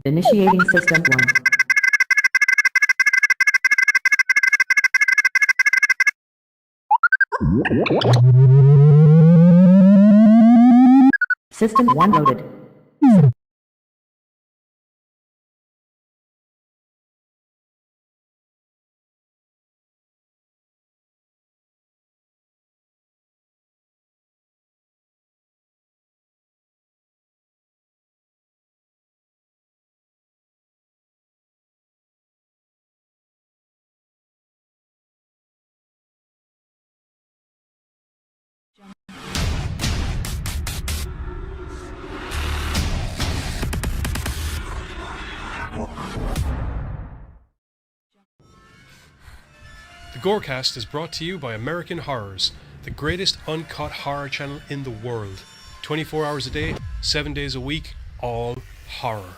Initiating System 1. System 1 loaded. The GoreCast is brought to you by American Horrors, the greatest uncut horror channel in the world. 24 hours a day, 7 days a week, all horror.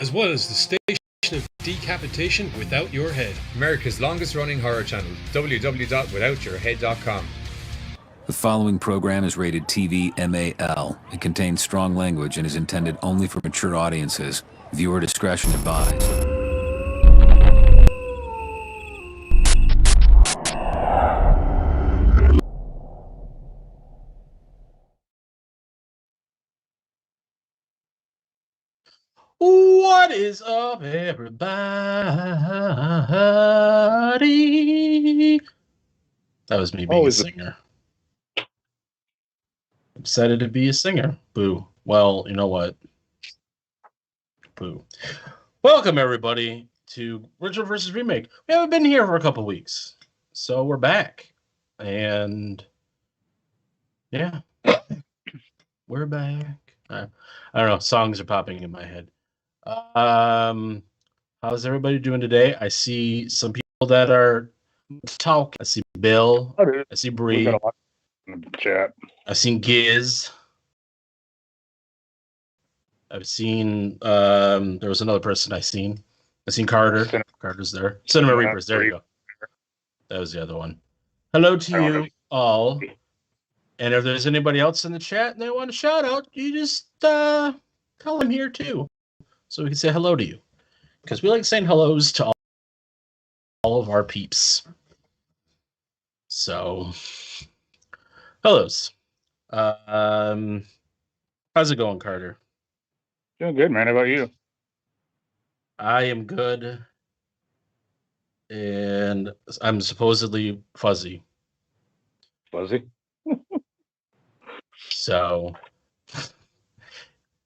As well as the station of decapitation without your head. America's longest running horror channel, www.withoutyourhead.com. The following program is rated TV MAL. It contains strong language and is intended only for mature audiences. Viewer discretion advised. What is up, everybody? That was me being a singer. I'm excited to be a singer. Boo. Well, you know what? Boo. Welcome, everybody, to Original versus Remake. We haven't been here for a couple weeks, so we're back. And, yeah. We're back. I don't know. Songs are popping in my head. How's everybody doing today? I see some people that are talking. I see Bill. I see Bree. Got a lot in the chat. I've seen Giz. I've seen there was another person I've seen Carter. Carter's there. Cinema Reapers. There you go. That was the other one. Hello to you all. And if there's anybody else in the chat and they want a shout out, you just call them here too, so we can say hello to you, because we like saying hellos to all of our peeps. So, hellos. How's it going, Carter? Doing good, man. How about you? I am good, and I'm supposedly fuzzy. Fuzzy? So,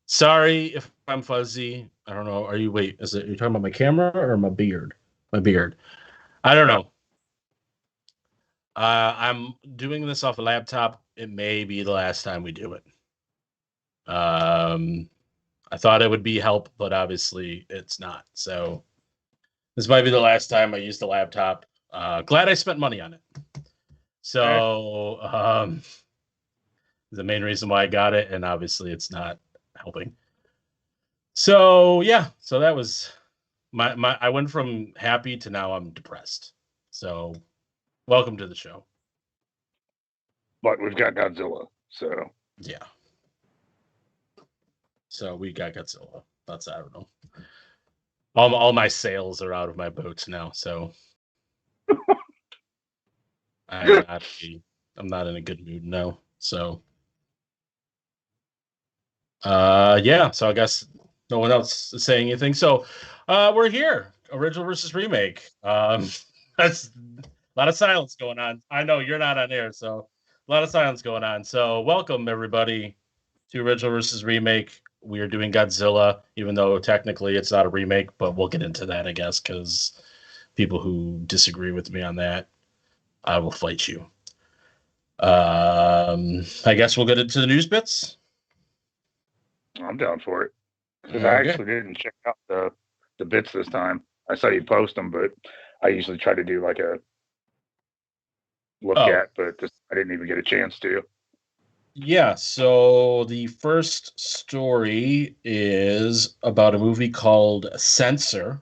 sorry if I'm fuzzy. I don't know. You're talking about my camera or my beard? My beard. I don't know. I'm doing this off a laptop. It may be the last time we do it. I thought it would be help, but obviously it's not. So this might be the last time I use the laptop. Glad I spent money on it. So the main reason why I got it, and obviously it's not helping. So yeah, so that was my I went from happy to now I'm depressed. So welcome to the show. But we've got Godzilla, so yeah. So we got Godzilla. I don't know. All my sails are out of my boats now, so I'm not in a good mood now. So yeah, so I guess no one else is saying anything. So we're here. Original versus Remake. That's a lot of silence going on. I know you're not on air, so a lot of silence going on. So welcome everybody to Original versus Remake. We are doing Godzilla, even though technically it's not a remake, but we'll get into that, I guess, because people who disagree with me on that, I will fight you. I guess we'll get into the news bits. I'm down for it. Because I actually didn't check out the bits this time. I saw you post them, but I usually try to do like a look at, but I didn't even get a chance to. Yeah, so the first story is about a movie called Censor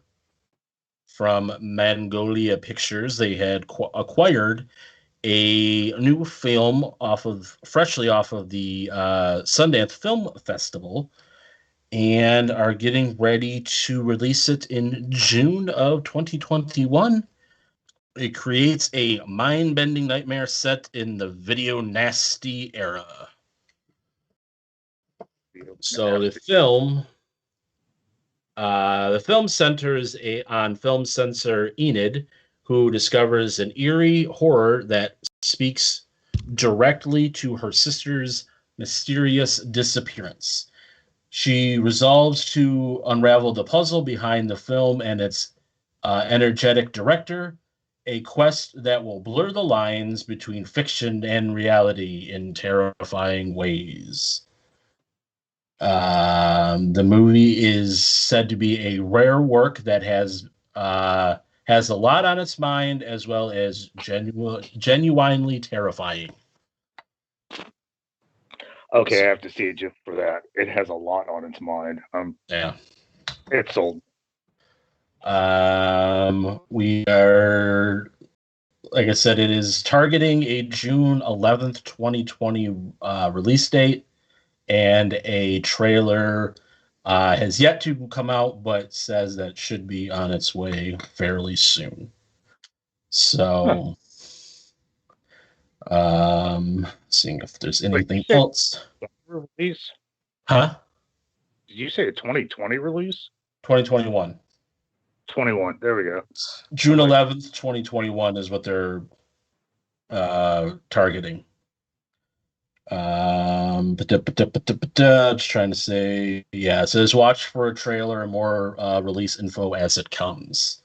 from Mongolia Pictures. They had acquired a new film freshly off of the Sundance Film Festival, and are getting ready to release it in June of 2021. It creates a mind-bending nightmare set in the video nasty era. So the film centers on film censor Enid, who discovers an eerie horror that speaks directly to her sister's mysterious disappearance. She resolves to unravel the puzzle behind the film and its energetic director, a quest that will blur the lines between fiction and reality in terrifying ways. The movie is said to be a rare work that has a lot on its mind, as well as genuinely terrifying. Okay, I have to see it just for that. It has a lot on its mind. Yeah. It's sold. We are, like I said, it is targeting a June 11th, 2020 release date, and a trailer has yet to come out, but says that it should be on its way fairly soon. So, seeing if there's anything else. Release? Huh? Did you say a 2020 release? 2021. 21. There we go. June 11th, 2021 is what they're targeting. Just trying to say, yeah, it says watch for a trailer and more release info as it comes.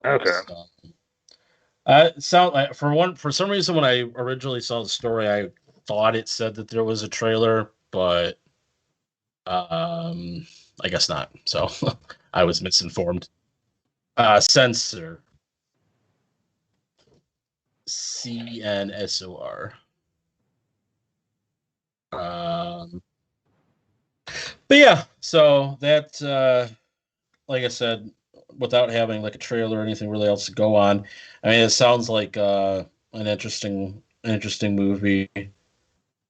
Okay. Sound like for some reason when I originally saw the story, I thought it said that there was a trailer, but I guess not. So I was misinformed. Censor. CNSOR. But yeah, so that like I said, without having like a trailer or anything really else to go on, I mean, it sounds like an interesting movie.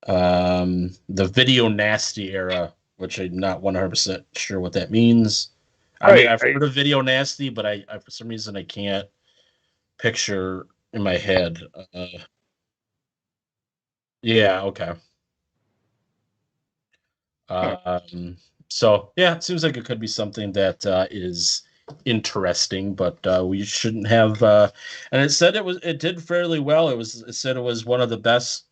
The video nasty era, which I'm not 100% sure what that means. I mean, I've heard of video nasty, but I for some reason I can't picture in my head. Yeah, okay. So yeah, it seems like it could be something that is interesting, but we shouldn't have. And it did fairly well. It said it was one of the best.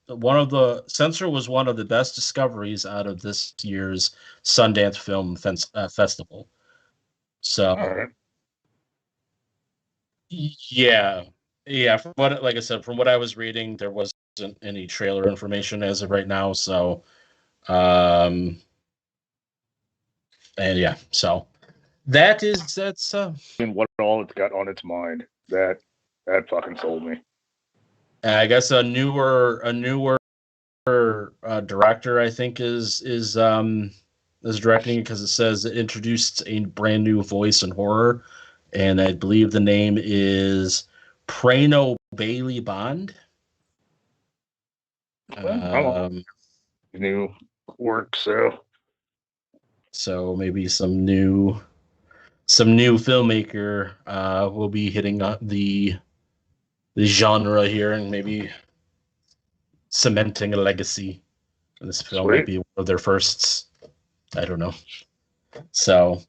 Censor was one of the best discoveries out of this year's Sundance Film Festival. So yeah, like I said, from what I was reading, there wasn't any trailer information as of right now. So and yeah, so that's and what all it's got on its mind. That fucking sold me. I guess a newer director, I think, is directing it, because it says it introduced a brand new voice in horror, and I believe the name is Prano Bailey Bond. New work, so maybe some new filmmaker will be hitting the genre here, and maybe cementing a legacy. And this film might be one of their firsts. I don't know. So,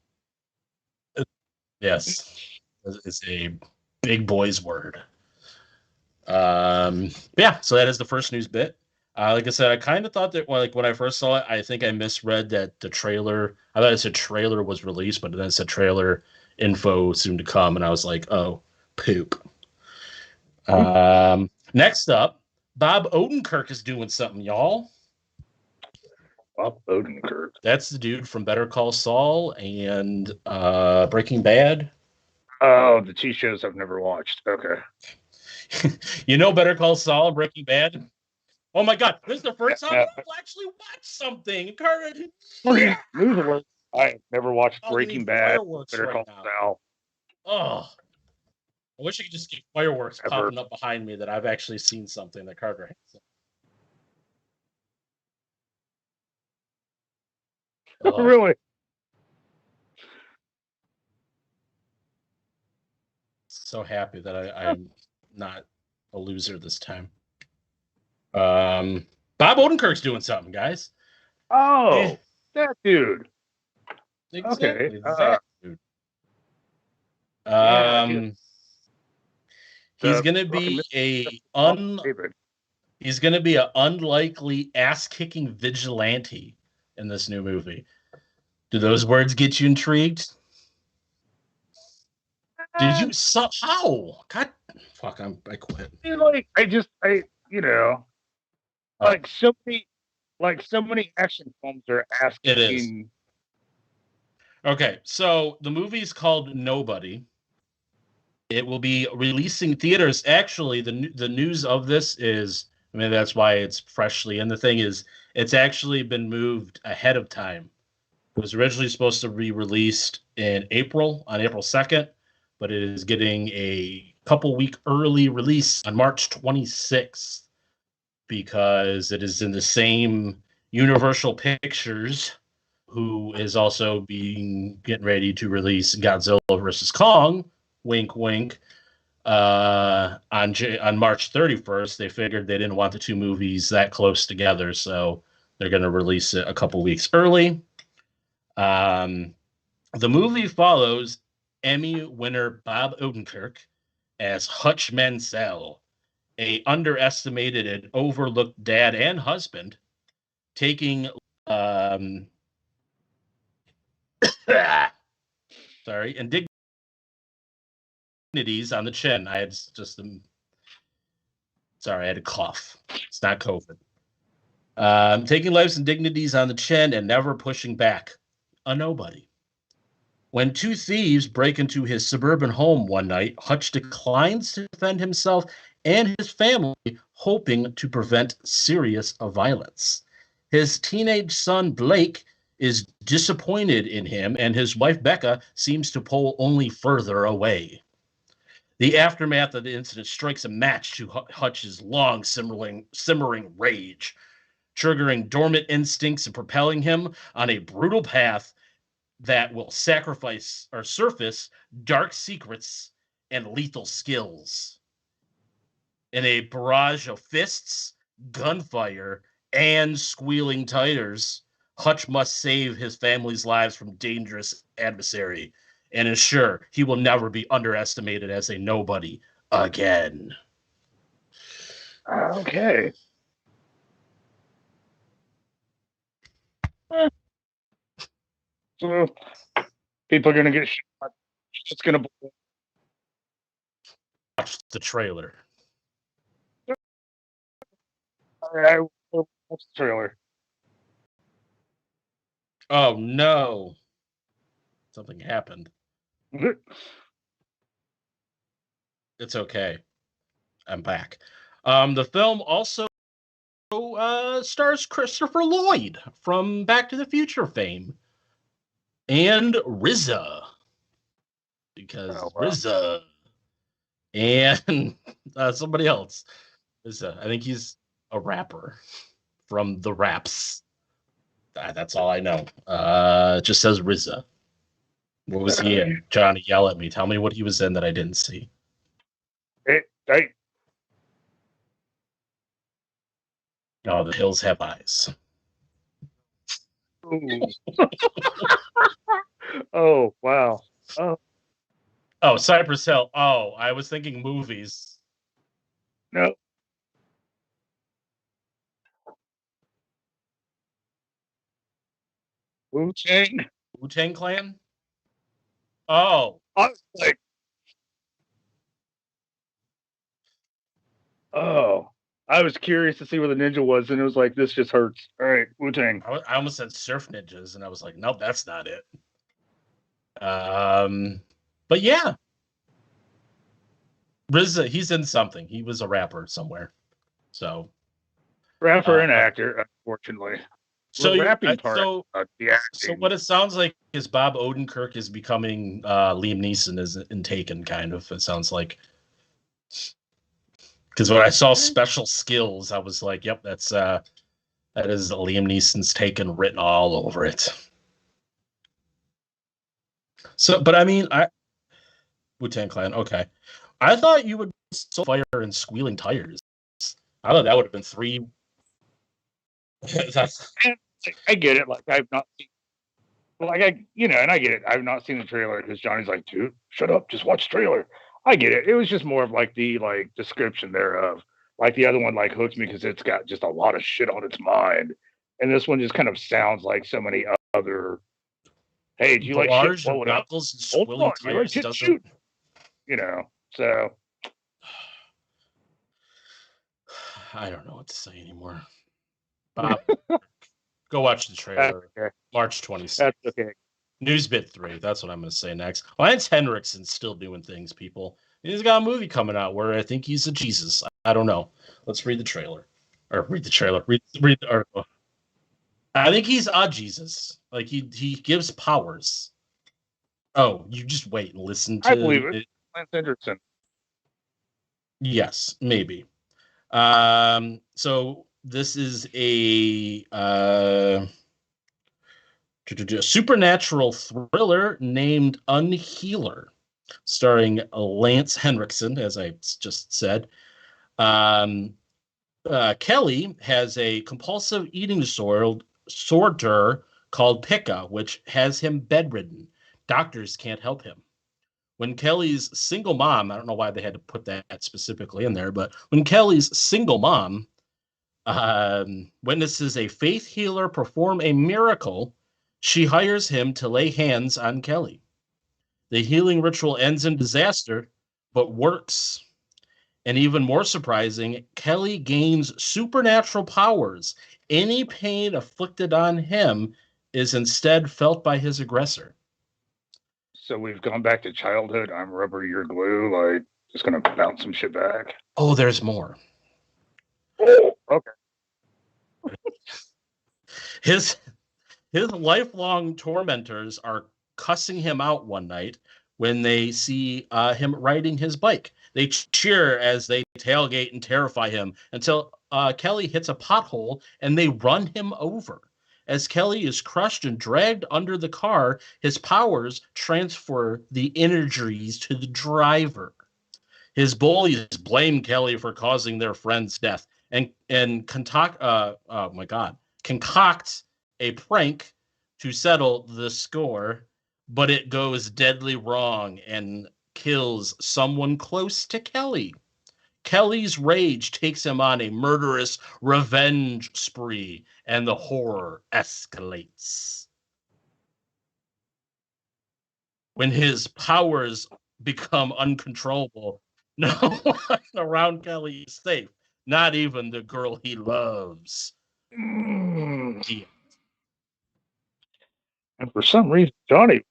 yes, it's a big boy's word. Yeah, so that is the first news bit. Like I said, I kind of thought that when I first saw it, I think I misread that the trailer. I thought it said trailer was released, but then it said trailer info soon to come, and I was like, oh, poop. Next up, Bob Odenkirk is doing something, y'all. Bob Odenkirk. That's the dude from Better Call Saul and Breaking Bad. Oh, the two shows I've never watched. Okay. You know Better Call Saul and Breaking Bad? Oh my God, this is the first time I've actually watched something. News alert. I have never watched Breaking Bad, Better Call Saul. Oh. I wish I could just get fireworks Ever. popping up behind me that I've actually seen something that Carter has. Oh, Really? so happy that I'm not a loser this time. Bob Odenkirk's doing something, guys. Oh, Eh. that dude. Exactly, Okay. that dude. Yeah, He's the gonna fucking be David. he's gonna be an unlikely ass-kicking vigilante in this new movie. Do those words get you intrigued? Did you how? God, fuck! I quit. Like like so many action films are It is. asking. Okay, so the movie's called Nobody. It will be releasing theaters. Actually, the news of this is, I mean, that's why it's freshly. And the thing is, it's actually been moved ahead of time. It was originally supposed to be released in April, on April 2nd, but it is getting a couple week early release on March 26th because it is in the same Universal Pictures, who is also getting ready to release Godzilla versus Kong, wink wink, on March 31st. They figured they didn't want the two movies that close together, so they're going to release it a couple weeks early. The movie follows Emmy winner Bob Odenkirk as Hutch Mansell, a underestimated and overlooked dad and husband, taking indignities on the chin. I had I had a cough. It's not COVID. Taking life's indignities on the chin and never pushing back. A nobody. When two thieves break into his suburban home one night, Hutch declines to defend himself and his family, hoping to prevent serious violence. His teenage son, Blake, is disappointed in him, and his wife, Becca, seems to pull only further away. The aftermath of the incident strikes a match to Hutch's long simmering rage, triggering dormant instincts and propelling him on a brutal path that will sacrifice or surface dark secrets and lethal skills. In a barrage of fists, gunfire, and squealing tigers, Hutch must save his family's lives from dangerous adversary and ensure he will never be underestimated as a nobody again. Okay. So people are gonna get shot. It's gonna. Watch the trailer. I watch the trailer. Oh no. Something happened. It's okay. I'm back. The film also stars Christopher Lloyd from Back to the Future fame and RZA, because RZA and somebody else. RZA. I think he's a rapper from the Raps. That's all I know. It just says RZA. What was he in? Johnny, yell at me. Tell me what he was in that I didn't see. Oh, The Hills Have Eyes. Oh, wow. Oh, Cypress Hill. Oh, I was thinking movies. No. Wu-Tang? Wu-Tang Clan? Oh. I was like, oh. I was curious to see where the ninja was, and it was like, this just hurts. All right, Wu-Tang. I almost said Surf Ninjas, and I was like, nope, that's not it. But yeah. RZA, he's in something. He was a rapper somewhere. So Rapper and actor, unfortunately. So the you, rapping part, so the acting. what it sounds like is Bob Odenkirk is becoming Liam Neeson is in Taken, kind of. It sounds like, because when I saw special skills, I was like, "Yep, that is Liam Neeson's Taken written all over it." So, but I mean, Wu-Tang Clan, okay. I thought you would so fire and squealing tires. I thought that would have been three. That's I get it. Like I've not seen, like and I get it. I've not seen the trailer because Johnny's like, dude, shut up, just watch the trailer. I get it. It was just more of like the description thereof. Like the other one like hooked me because it's got just a lot of shit on its mind, and this one just kind of sounds like so many other. Hey, do you like shit large blowing up? knuckles and Hold squealing on, do you like tires shit doesn't. shoot? So I don't know what to say anymore. Bob, go watch the trailer. okay. March 26th. That's okay. Newsbit 3. That's what I'm going to say next. Lance Henriksen's still doing things, people. He's got a movie coming out where I think he's a Jesus. I don't know. Let's read the trailer. Or read the trailer. Read the article. I think he's a Jesus. Like, he gives powers. Oh, you just wait and listen to I believe it. Lance Henriksen. Yes, maybe. So this is a supernatural thriller named Unhealer, starring Lance Henriksen, as I just said. Kelly has a compulsive eating disorder called pica, which has him bedridden. Doctors can't help him. When Kelly's single mom, I don't know why they had to put that specifically in there, but when Kelly's single mom witnesses a faith healer perform a miracle, she hires him to lay hands on Kelly. The healing ritual ends in disaster, but works. And even more surprising, Kelly gains supernatural powers. Any pain afflicted on him is instead felt by his aggressor. So we've gone back to childhood. I'm rubber, you're glue. Like, just gonna bounce some shit back. Oh, there's more. Oh, okay. His lifelong tormentors are cussing him out one night when they see him riding his bike. They cheer as they tailgate and terrify him until Kelly hits a pothole and they run him over. As Kelly is crushed and dragged under the car, his powers transfer the energies to the driver. His bullies blame Kelly for causing their friend's death and concoct a prank to settle the score, but it goes deadly wrong and kills someone close to Kelly. Kelly's rage takes him on a murderous revenge spree, and the horror escalates. When his powers become uncontrollable, no one around Kelly is safe, not even the girl he loves. And for some reason, Johnny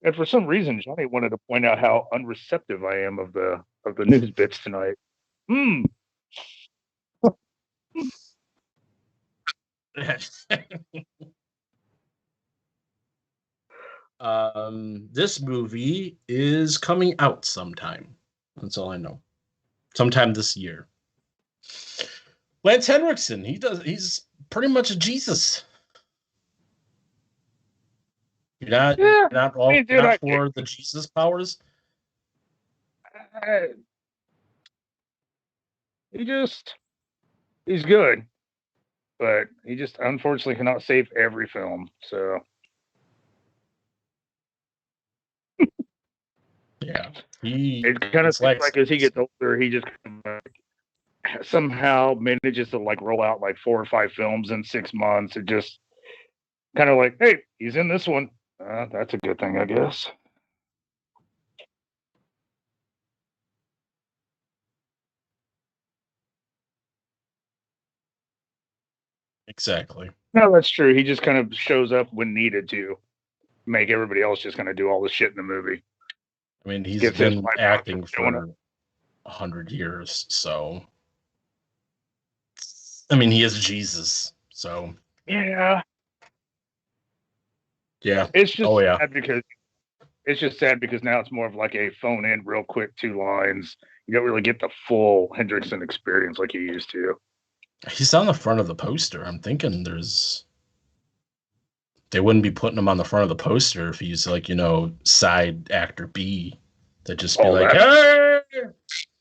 wanted to point out how unreceptive I am of the news bits tonight. This movie is coming out sometime. That's all I know. Sometime this year. Lance Henriksen, he's pretty much a Jesus. You're not for the Jesus powers? He's good, but he just unfortunately cannot save every film. So yeah, it kind of seems like as he gets older, he just somehow manages to like roll out like 4 or 5 films in 6 months. It just kind of like, hey, he's in this one. That's a good thing, I guess. Exactly. No, that's true. He just kind of shows up when needed to make everybody else just kind of do all the shit in the movie. I mean, he's been acting for 100 years, so I mean, he is Jesus. So Yeah. Yeah. It's just Oh yeah. sad because it's just sad because now it's more of like a phone in real quick 2 lines. You don't really get the full Hendrickson experience like you used to. He's on the front of the poster. I'm thinking they wouldn't be putting him on the front of the poster if he's like, side actor B. They'd just be like, hey!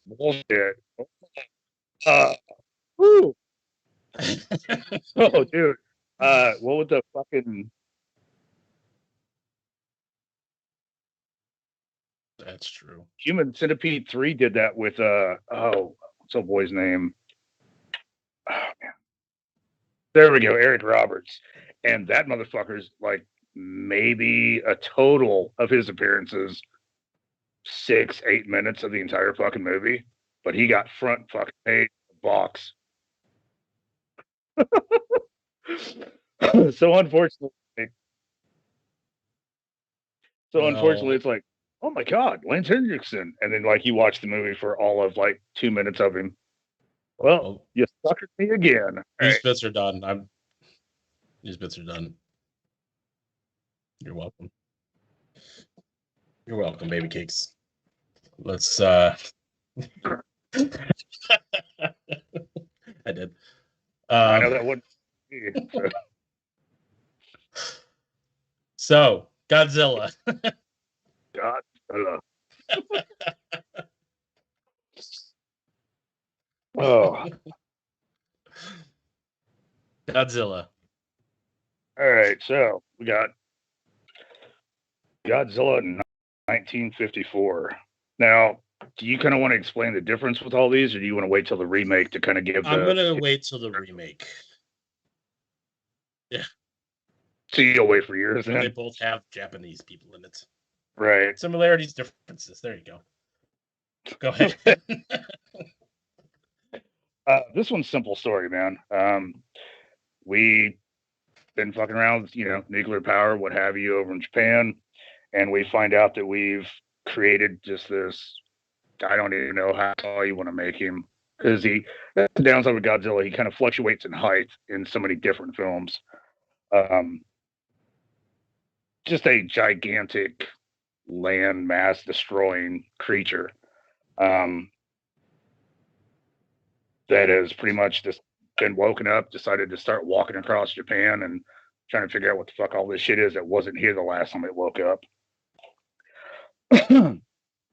Bullshit. Woo. Oh, dude. What would the fucking That's true. Human Centipede 3 did that with what's the boy's name? Oh man. There we go, Eric Roberts. And that motherfucker's like maybe a total of his appearances 6-8 minutes of the entire fucking movie, but he got front fucking page box. So unfortunately, it's like, oh my god, Lance Hendrickson, and then like you watch the movie for all of like 2 minutes of him. Well, you suckered me again. These bits are done. These bits are done. You're welcome. You're welcome, baby cakes. Let's I did. I know that wouldn't be, so Godzilla. Godzilla. Oh. Godzilla. All right, so we got Godzilla in 1954. Now, do you kind of want to explain the difference with all these, or do you want to wait till the remake to kind of give I'm going to wait till the remake. Yeah. So you'll wait for years then? They both have Japanese people in it. Right. Similarities, differences. There you go. Go ahead. This one's simple story, man. We been fucking around with, nuclear power, what have you, over in Japan, and we find out that we've created just this, I don't even know how tall you want to make him, because that's the downside with Godzilla, he kind of fluctuates in height in so many different films. Just a gigantic land mass destroying creature that has pretty much just been woken up, decided to start walking across Japan and trying to figure out what the fuck all this shit is that wasn't here the last time it woke up.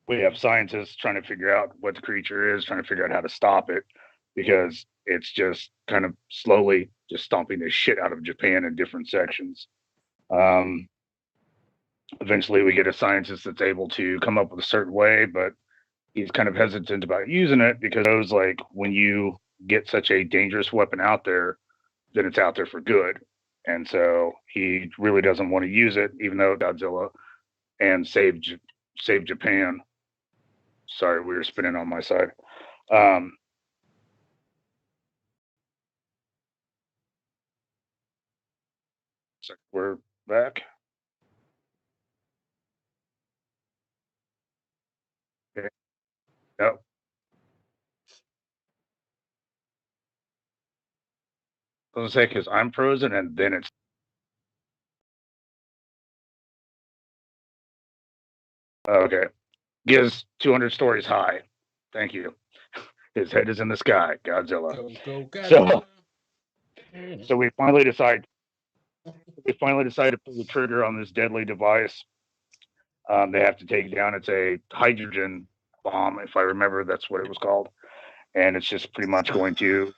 We have scientists trying to figure out what the creature is, trying to figure out how to stop it, because it's just kind of slowly just stomping the shit out of Japan in different sections. Eventually we get a scientist that's able to come up with a certain way, but he's kind of hesitant about using it because it was like, when you get such a dangerous weapon out there, then it's out there for good. And so he really doesn't want to use it, even though Godzilla and save Japan. Sorry, we were spinning on my side. So we're back. Okay. Nope. I was gonna say, because I'm frozen and then it's okay. Giz 200 stories high. Thank you. His head is in the sky. Godzilla. Go, Godzilla. So we finally decide. They finally decided to pull the trigger on this deadly device. They have to take down. It's a hydrogen bomb, if I remember. That's what it was called, and it's just pretty much going to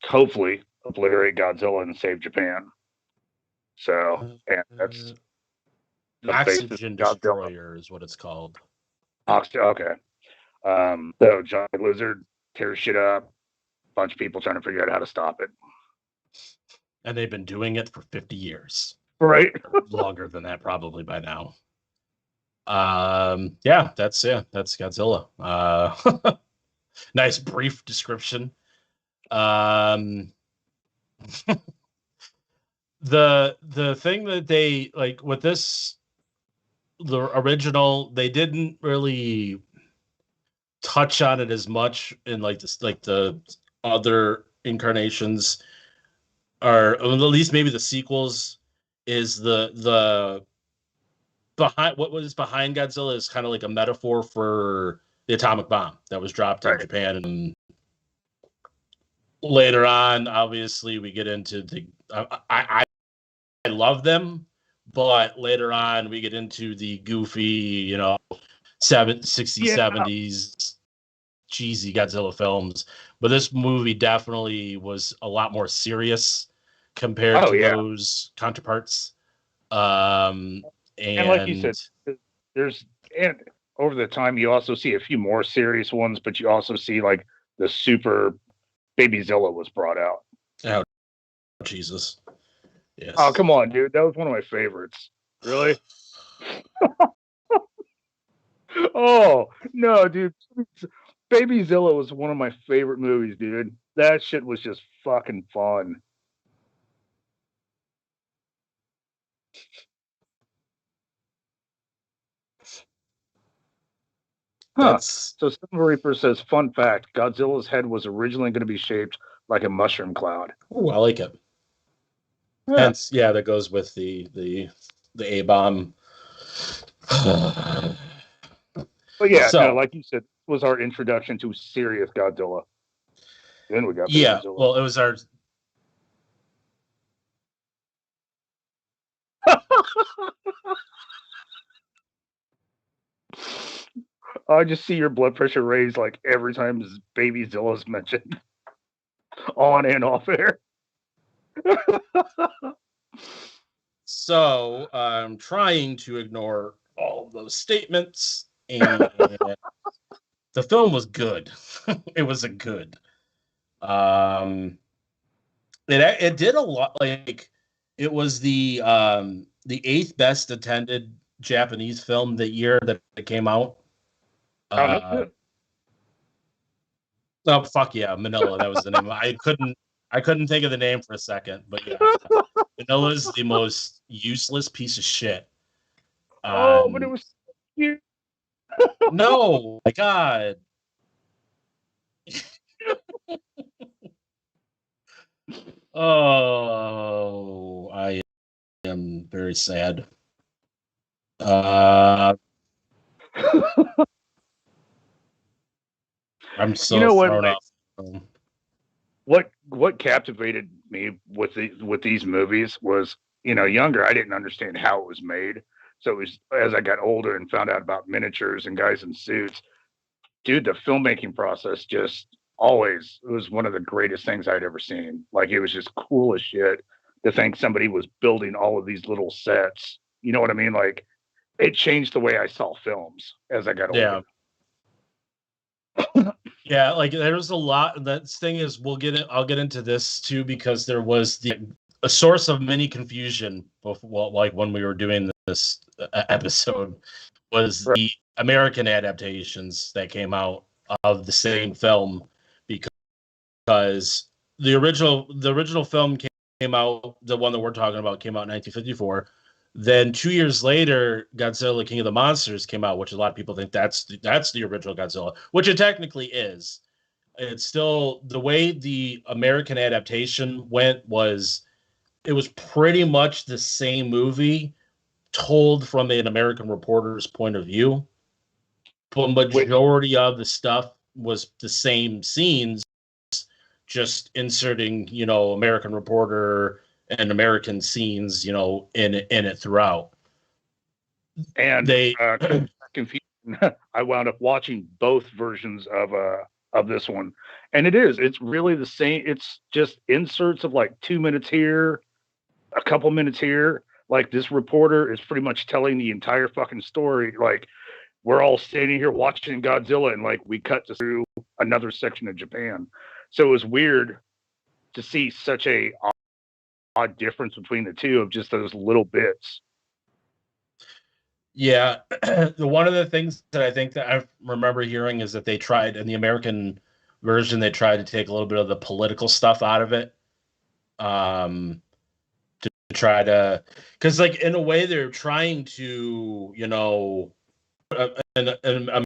hopefully obliterate Godzilla and save Japan. So, and that's the Oxygen Destroyer is what it's called. Okay. So giant lizard tears shit up. A bunch of people trying to figure out how to stop it. And they've been doing it for 50 years. Right. Longer than that, probably by now. That's Godzilla. Nice brief description. The thing that they like with this, the original, they didn't really touch on it as much in the other incarnations. or at least maybe the sequels, is the behind what was behind Godzilla is kind of like a metaphor for the atomic bomb that was dropped in Japan. And later on, obviously, we get into the I love them, but later on we get into the goofy, 60s, 70s cheesy Godzilla films. But this movie definitely was a lot more serious compared to those counterparts. And like you said, there's and over the time you also see a few more serious ones, but you also see like the super Babyzilla was brought out. Oh, Jesus. Yes. Oh, come on, dude. That was one of my favorites. Really? Oh, no, dude. Babyzilla was one of my favorite movies, dude. That shit was just fucking fun. Huh. So Silver Reaper says, fun fact, Godzilla's head was originally going to be shaped like a mushroom cloud. Oh, I like it. Yeah. Hence, that goes with the A-bomb. But no, like you said, was our introduction to serious Godzilla. Then we got Babyzilla. Well, it was our... I just see your blood pressure raise like every time Babyzilla is mentioned. On and off air. So I'm trying to ignore all of those statements, and the film was good. It was a good. It did a lot. Like, it was the 8th best attended Japanese film the year that it came out. Oh, fuck yeah, Manila. That was the name. I couldn't think of the name for a second, but yeah, Manila's the most useless piece of shit. But it was cute. No, my God. Oh, I am very sad. I'm so thrown off. What captivated me with these movies was, younger, I didn't understand how it was made. So it was as I got older and found out about miniatures and guys in suits, dude, the filmmaking process just always, it was one of the greatest things I'd ever seen. Like, it was just cool as shit to think somebody was building all of these little sets. You know what I mean? Like, it changed the way I saw films as I got older. Yeah, like there's a lot. That thing is, I'll get into this too, because there was a source of many confusion. Like when we were doing this episode, was the American adaptations that came out of the same film, because the original film came out, the one that we're talking about came out in 1954. Then 2 years later, Godzilla King of the Monsters came out, which a lot of people think that's the original Godzilla, which it technically is. It's still, the way the American adaptation went was, it was pretty much the same movie told from an American reporter's point of view. But majority of the stuff was the same scenes, just inserting, American reporter and American scenes, in it throughout. And confusion. I wound up watching both versions of this one, and it's really the same. It's just inserts of like 2 minutes here, a couple minutes here. Like, this reporter is pretty much telling the entire fucking story. Like, we're all standing here watching Godzilla, and like we cut through another section of Japan. So it was weird to see such a odd difference between the two, of just those little bits. Yeah, one of the things that I think that I remember hearing is that they tried, in the American version, they tried to take a little bit of the political stuff out of it, to try to, because like in a way they're trying to, in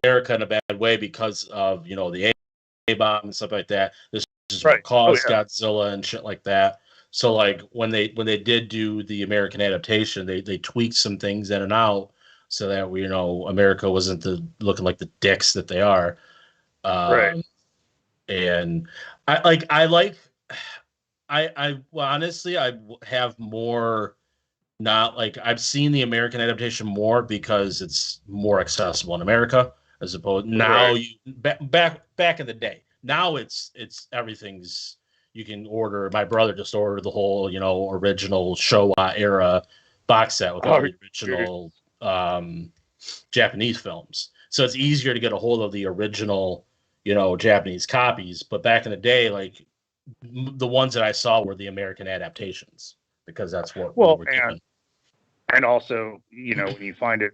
America in a bad way, because of the A-bomb and stuff like that. This is what caused Godzilla and shit like that. So like when they did do the American adaptation, they tweaked some things in and out so that we, America wasn't looking like the dicks that they are. Right. And I well, honestly, I have more, not like, I've seen the American adaptation more because it's more accessible in America, as opposed now Right. back in the day. Now it's everything's, you can order. My brother just ordered the whole original Showa era box set with all the original Japanese films. So it's easier to get a hold of the original Japanese copies. But back in the day, like the ones that I saw were the American adaptations because that's what we were given. And also, when you find it,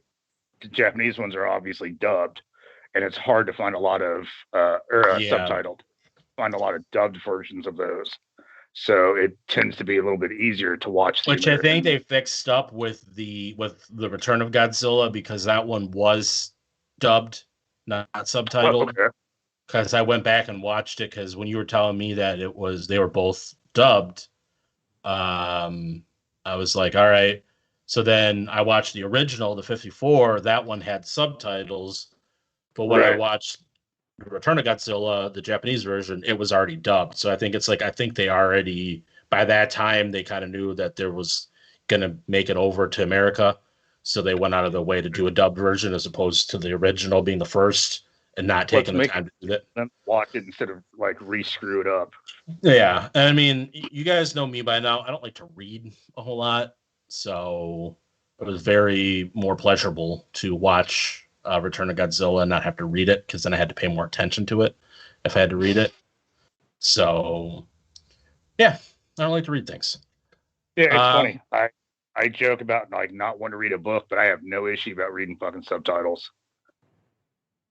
the Japanese ones are obviously dubbed, and it's hard to find a lot of subtitled. Find a lot of dubbed versions of those, so it tends to be a little bit easier to watch. Which I think they fixed up with the Return of Godzilla, because that one was dubbed, not subtitled. Okay. Because I went back and watched it, because when you were telling me that they were both dubbed, I was like, all right. So then I watched the original, the 54. That one had subtitles, but when I watched Return of Godzilla, the Japanese version, it was already dubbed. So I think they already, by that time, they kind of knew that there was going to make it over to America. So they went out of their way to do a dubbed version as opposed to the original being the first and not taking the time to do it. Watch it instead of like re-screw it up. Yeah. And I mean, you guys know me by now. I don't like to read a whole lot. So it was very more pleasurable to watch Return of Godzilla and not have to read it, because then I had to pay more attention to it if I had to read it. So, yeah, I don't like to read things. Yeah, it's funny. I joke about like not wanting to read a book, but I have no issue about reading fucking subtitles.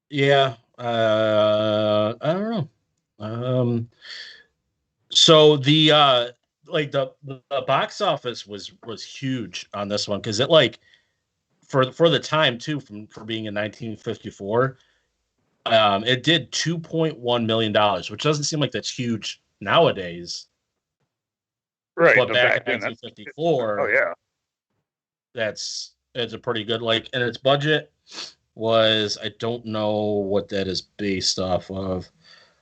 Yeah, I don't know. So the the box office was huge on this one, because it like for the time too, for being in 1954, it did $2.1 million, which doesn't seem like that's huge nowadays. Right, but back in 1954, oh yeah, it's a pretty good, like, and its budget was, I don't know what that is based off of.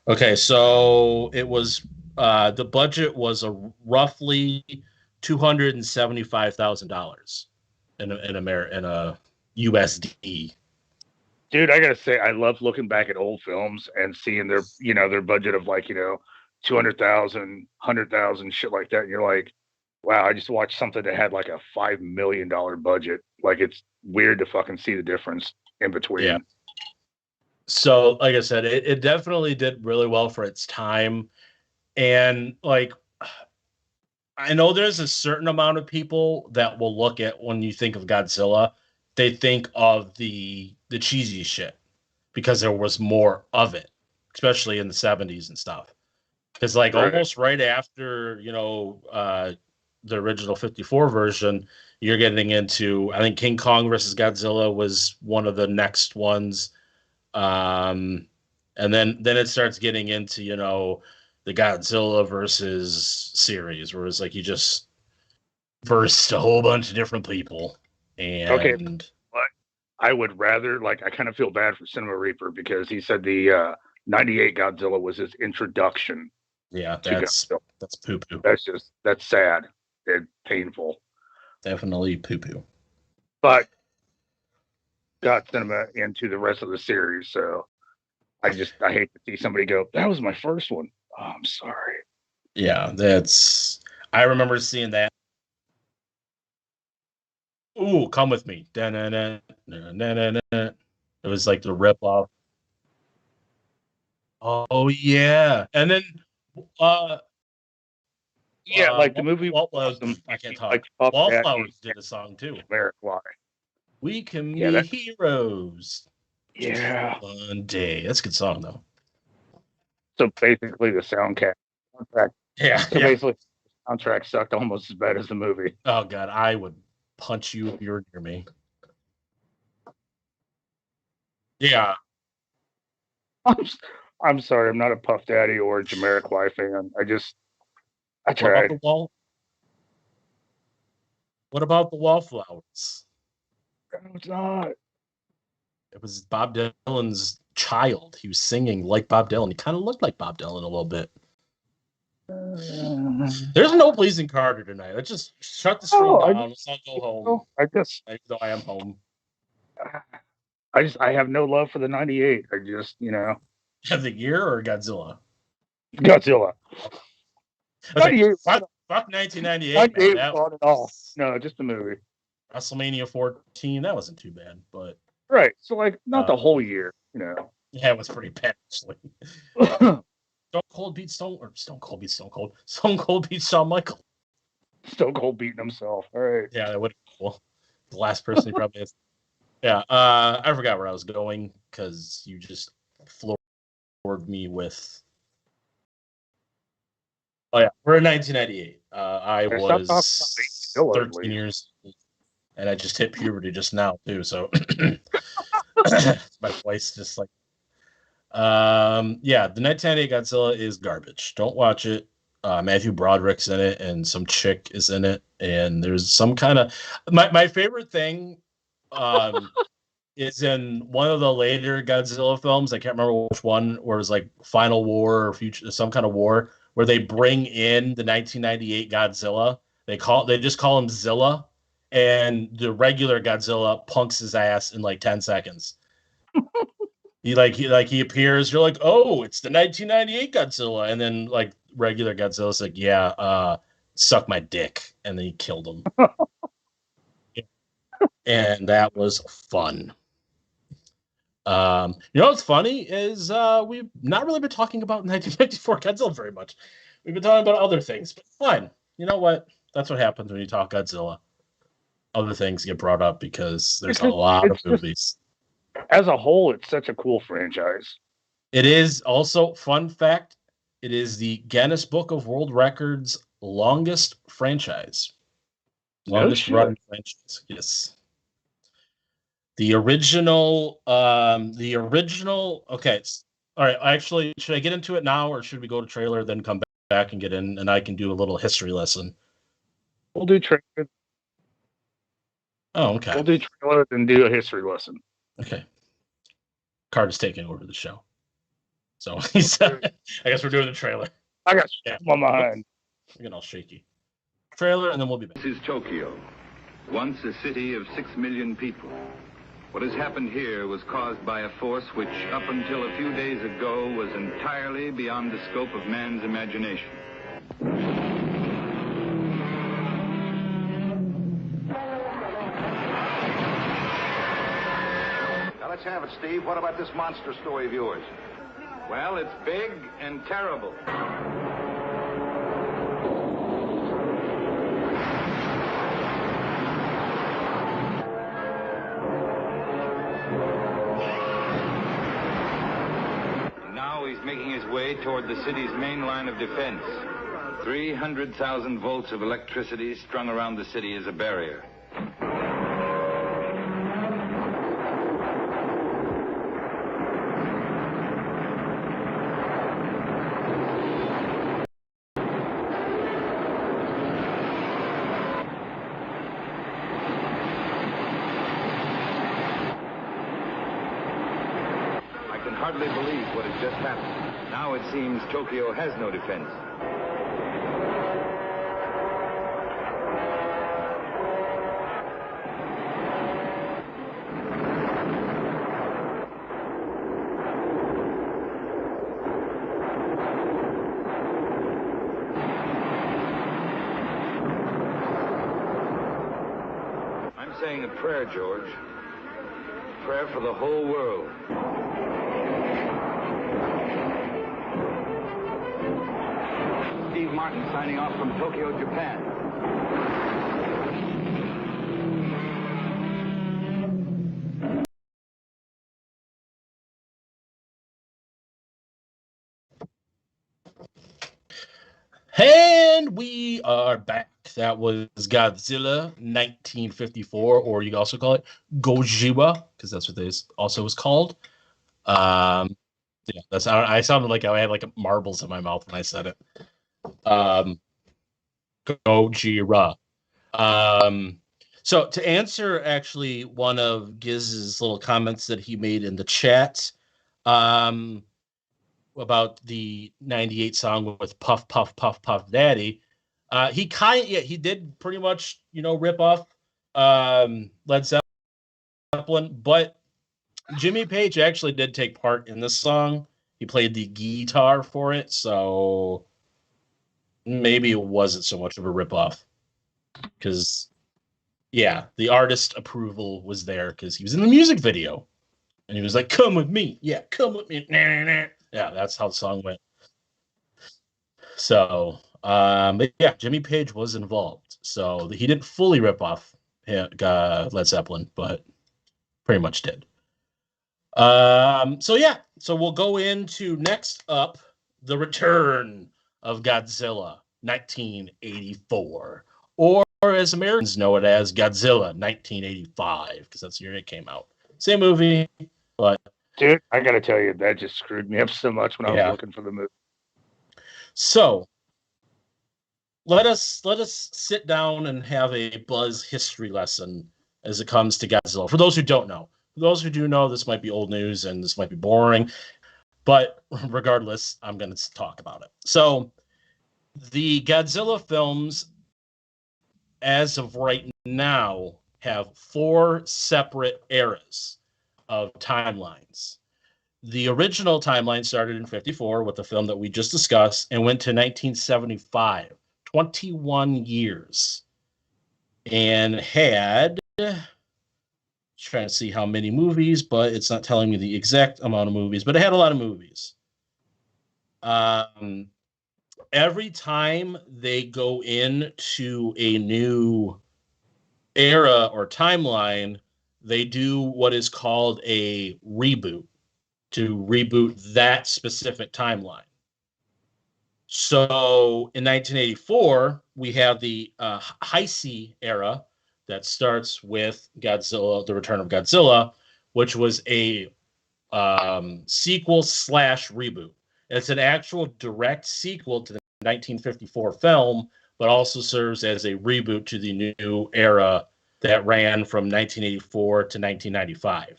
Okay, so it was the budget was a roughly $275,000 in a USD. Dude, I gotta say, I love looking back at old films and seeing their their budget of like 200,000, 100,000, shit like that. And you're like, wow, I just watched something that had like a $5 million budget. Like, it's weird to fucking see the difference in between. Yeah. So, like I said, it definitely did really well for its time. And like, I know there's a certain amount of people that will look at, when you think of Godzilla, they think of the cheesy shit, because there was more of it, especially in the 70s and stuff. Because like almost right after, the original 54 version, you're getting into, I think King Kong versus Godzilla was one of the next ones. And then it starts getting into, the Godzilla versus series, where it's like you just versed a whole bunch of different people. And but I would rather, like, I kind of feel bad for Cinema Reaper, because he said the 98 Godzilla was his introduction. Yeah, that's poo-poo. That's sad and painful. Definitely poo-poo. But got cinema into the rest of the series, so I hate to see somebody go, that was my first one. Oh, I'm sorry. Yeah, I remember seeing that. Ooh, come with me. It was like the rip-off. Oh yeah. And then like the movie, I can't talk. Wallflowers did a song too. We can be heroes. Yeah. One day. That's a good song though. So basically the soundtrack. Yeah. Basically the soundtrack sucked almost as bad as the movie. Oh god, I would punch you if you were near me. Yeah. I'm sorry, I'm not a Puff Daddy or a Jamiroquai fan. I tried. The wall? What about the Wallflowers? It's not. It was Bob Dylan's child. He was singing like Bob Dylan. He kind of looked like Bob Dylan a little bit. There's no pleasing Carter tonight. Let's just shut the stream down. Let's all go home. Even though I am home. I have no love for the 98. I just, The year or Godzilla? Godzilla. Okay, fuck 1998, man. That was it all. No, just the movie. WrestleMania 14, that wasn't too bad, but right. So like not the whole year, Yeah, it was pretty bad actually. Stone Cold beat Stone Cold. Stone Cold beat Shawn Michaels. Stone Cold beating himself. All right. Yeah, that would be cool. The last person he probably is. Yeah, I forgot where I was going because you just floored me with. Oh yeah, we're in 1998. I was 13 years old, and I just hit puberty just now too. So my voice just like. Yeah, the 1998 Godzilla is garbage. Don't watch it. Matthew Broderick's in it, and some chick is in it, and there's some kind of my favorite thing. Is in one of the later Godzilla films. I can't remember which one, where it was like Final War or Future, some kind of war, where they bring in the 1998 Godzilla. They just call him Zilla, and the regular Godzilla punks his ass in like 10 seconds. He appears. You're like, oh, it's the 1998 Godzilla, and then like regular Godzilla's like, yeah, suck my dick, and then he killed him. And that was fun. What's funny is we've not really been talking about 1954 Godzilla very much. We've been talking about other things, but fine. You know what? That's what happens when you talk Godzilla. Other things get brought up because there's a lot of movies. As a whole, it's such a cool franchise. It is also, fun fact, it is the Guinness Book of World Records longest franchise. Longest run franchise, yes. The original. Okay. All right. Actually, should I get into it now, or should we go to trailer, then come back and get in, and I can do a little history lesson? We'll do trailer. Oh, okay. We'll do trailer and do a history lesson. Okay. Card is taking over the show, so he said, "I guess we're doing the trailer." I got on my hand. I'm getting all shaky. Trailer, and then we'll be back. This is Tokyo, once a city of 6 million people. What has happened here was caused by a force which, up until a few days ago, was entirely beyond the scope of man's imagination. Now let's have it, Steve. What about this monster story of yours? Well, it's big and terrible. He's making his way toward the city's main line of defense. 300,000 volts of electricity strung around the city as a barrier. Hardly believe what has just happened. Now it seems Tokyo has no defense. I'm saying a prayer, George. A prayer for the whole world. Steve Martin signing off from Tokyo, Japan. And we are back. That was Godzilla 1954, or you can also call it Gojira, because that's what this also was called. Yeah, I sounded like I had like marbles in my mouth when I said it. Gojira. So to answer actually one of Giz's little comments that he made in the chat, about the 98 song with Puff Puff Puff Puff Daddy, he did pretty much, rip off Led Zeppelin, but Jimmy Page actually did take part in this song. He played the guitar for it, so maybe it wasn't so much of a ripoff. Because, yeah, the artist approval was there because he was in the music video. And he was like, come with me. Yeah, come with me. Nah, nah, nah. Yeah, that's how the song went. So, but yeah, Jimmy Page was involved. So he didn't fully rip off Led Zeppelin, but pretty much did. So we'll go into next up, The Return of Godzilla, 1984, or as Americans know it as Godzilla, 1985, because that's the year it came out. Same movie, but dude, I gotta tell you, that just screwed me up so much when I was looking for the movie. So let us sit down and have a Buzz history lesson as it comes to Godzilla. For those who don't know. For those who do know, this might be old news and this might be boring, but regardless, I'm going to talk about it. So the Godzilla films, as of right now, have 4 separate eras of timelines. The original timeline started in 54 with the film that we just discussed and went to 1975, 21 years, and had, trying to see how many movies, but it's not telling me the exact amount of movies, but it had a lot of movies. Every time they go into a new era or timeline, they do what is called a reboot to reboot that specific timeline. So in 1984, we have the Heisei era that starts with Godzilla, The Return of Godzilla, which was a sequel / reboot. It's an actual direct sequel to the 1954 film, but also serves as a reboot to the new era that ran from 1984 to 1995.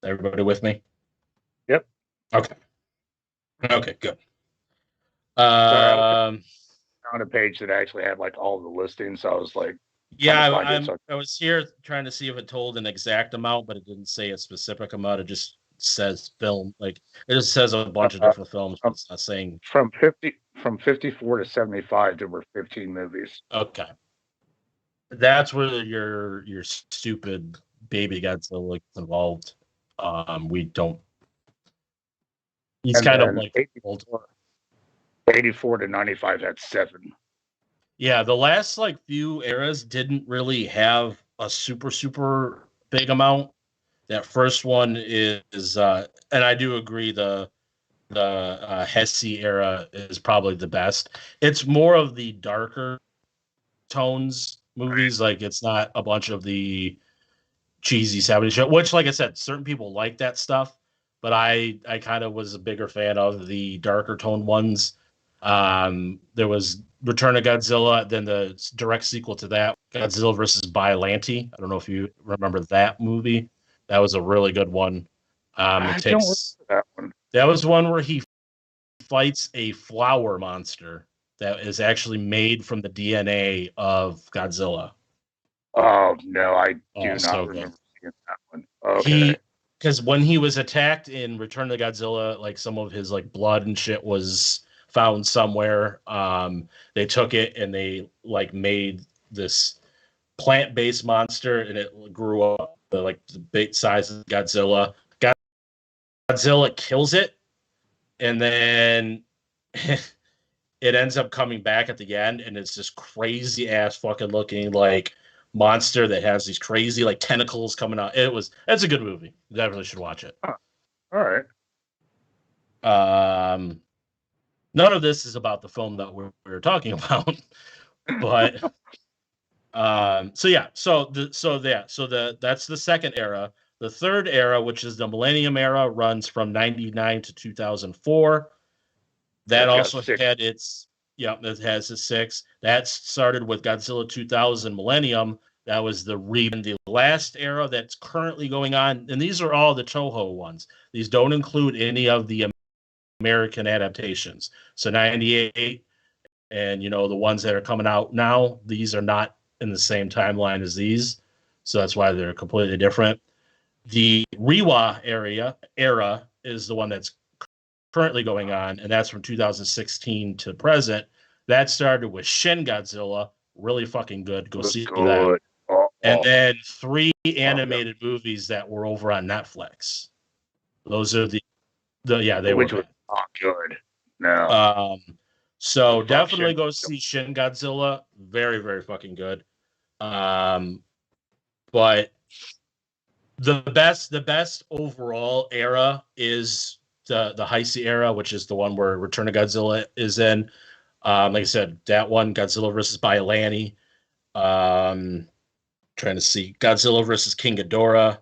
Everybody with me? Yep. Okay. Okay, good. Sorry, on a page that actually had like all the listings, so I was like, yeah, I was here trying to see if it told an exact amount, but it didn't say a specific amount. It just says film. Like it just says a bunch of different films, but it's not saying from 54 to 75 there were 15 movies. Okay. That's where your stupid baby Godzilla gets involved. We don't. He's And kind of like 84 to 95 had 7. Yeah, the last like few eras didn't really have a super big amount. That first one is and I do agree the Heisei era is probably the best. It's more of the darker tones movies. Like it's not a bunch of the cheesy 70s show, which like I said, certain people like that stuff, but I kind of was a bigger fan of the darker tone ones. There was Return of Godzilla, then the direct sequel to that, Godzilla versus Biollante. I don't know if you remember that movie. That was a really good one. I don't remember that one. That was one where he fights a flower monster that is actually made from the DNA of Godzilla. Oh no, I do not so remember seeing that one. Okay. Because when he was attacked in Return of Godzilla, like some of his like blood and shit was found somewhere. They took it and they like made this plant-based monster, and it grew up like the big size of Godzilla. Godzilla kills it, and then it ends up coming back at the end, and it's this crazy ass fucking looking like monster that has these crazy like tentacles coming out. It's a good movie. You definitely should watch it. Huh. All right. None of this is about the film that we're talking about, but that's the second era. The third era, which is the Millennium Era, runs from 99 to 2004. That also had its Yeah, it has a 6. That started with Godzilla 2000 Millennium. That was the last era that's currently going on. And these are all the Toho ones. These don't include any of the American adaptations. So 98 and, the ones that are coming out now, these are not in the same timeline as these. So that's why they're completely different. The Reiwa era is the one that's currently going on, and that's from 2016 to present. That started with Shin Godzilla, really fucking good. Go see that. And then 3 animated movies that were over on Netflix. Those are they were not good. No. So definitely go see Shin Godzilla. Very, very fucking good. But the best overall era is the Heisei era, which is the one where Return of Godzilla is in. Like I said, that one, Godzilla versus Biollani. Trying to see, Godzilla versus King Ghidorah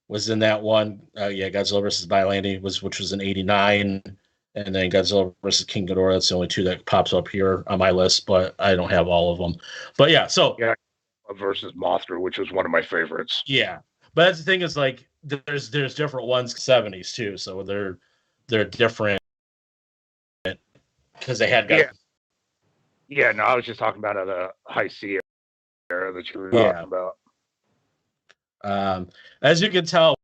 was in that one. Godzilla versus Biollani which was in '89, and then Godzilla versus King Ghidorah. That's the only 2 that pops up here on my list, but I don't have all of them. But versus Mothra, which was one of my favorites. Yeah, but that's the thing is like there's different ones 70s too, so they're different because they had Yeah, no, I was just talking about the Heisei era that you were talking about. As you can tell,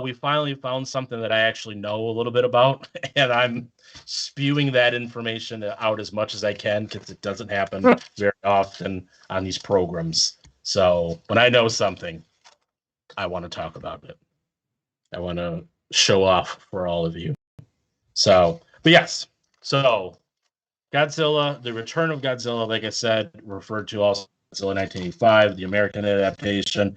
we finally found something that I actually know a little bit about, and I'm spewing that information out as much as I can because it doesn't happen very often on these programs. So when I know something, I want to talk about it. I want to show off for all of you. So, but yes, so Godzilla, the Return of Godzilla, like I said, referred to also Godzilla 1985, the American adaptation.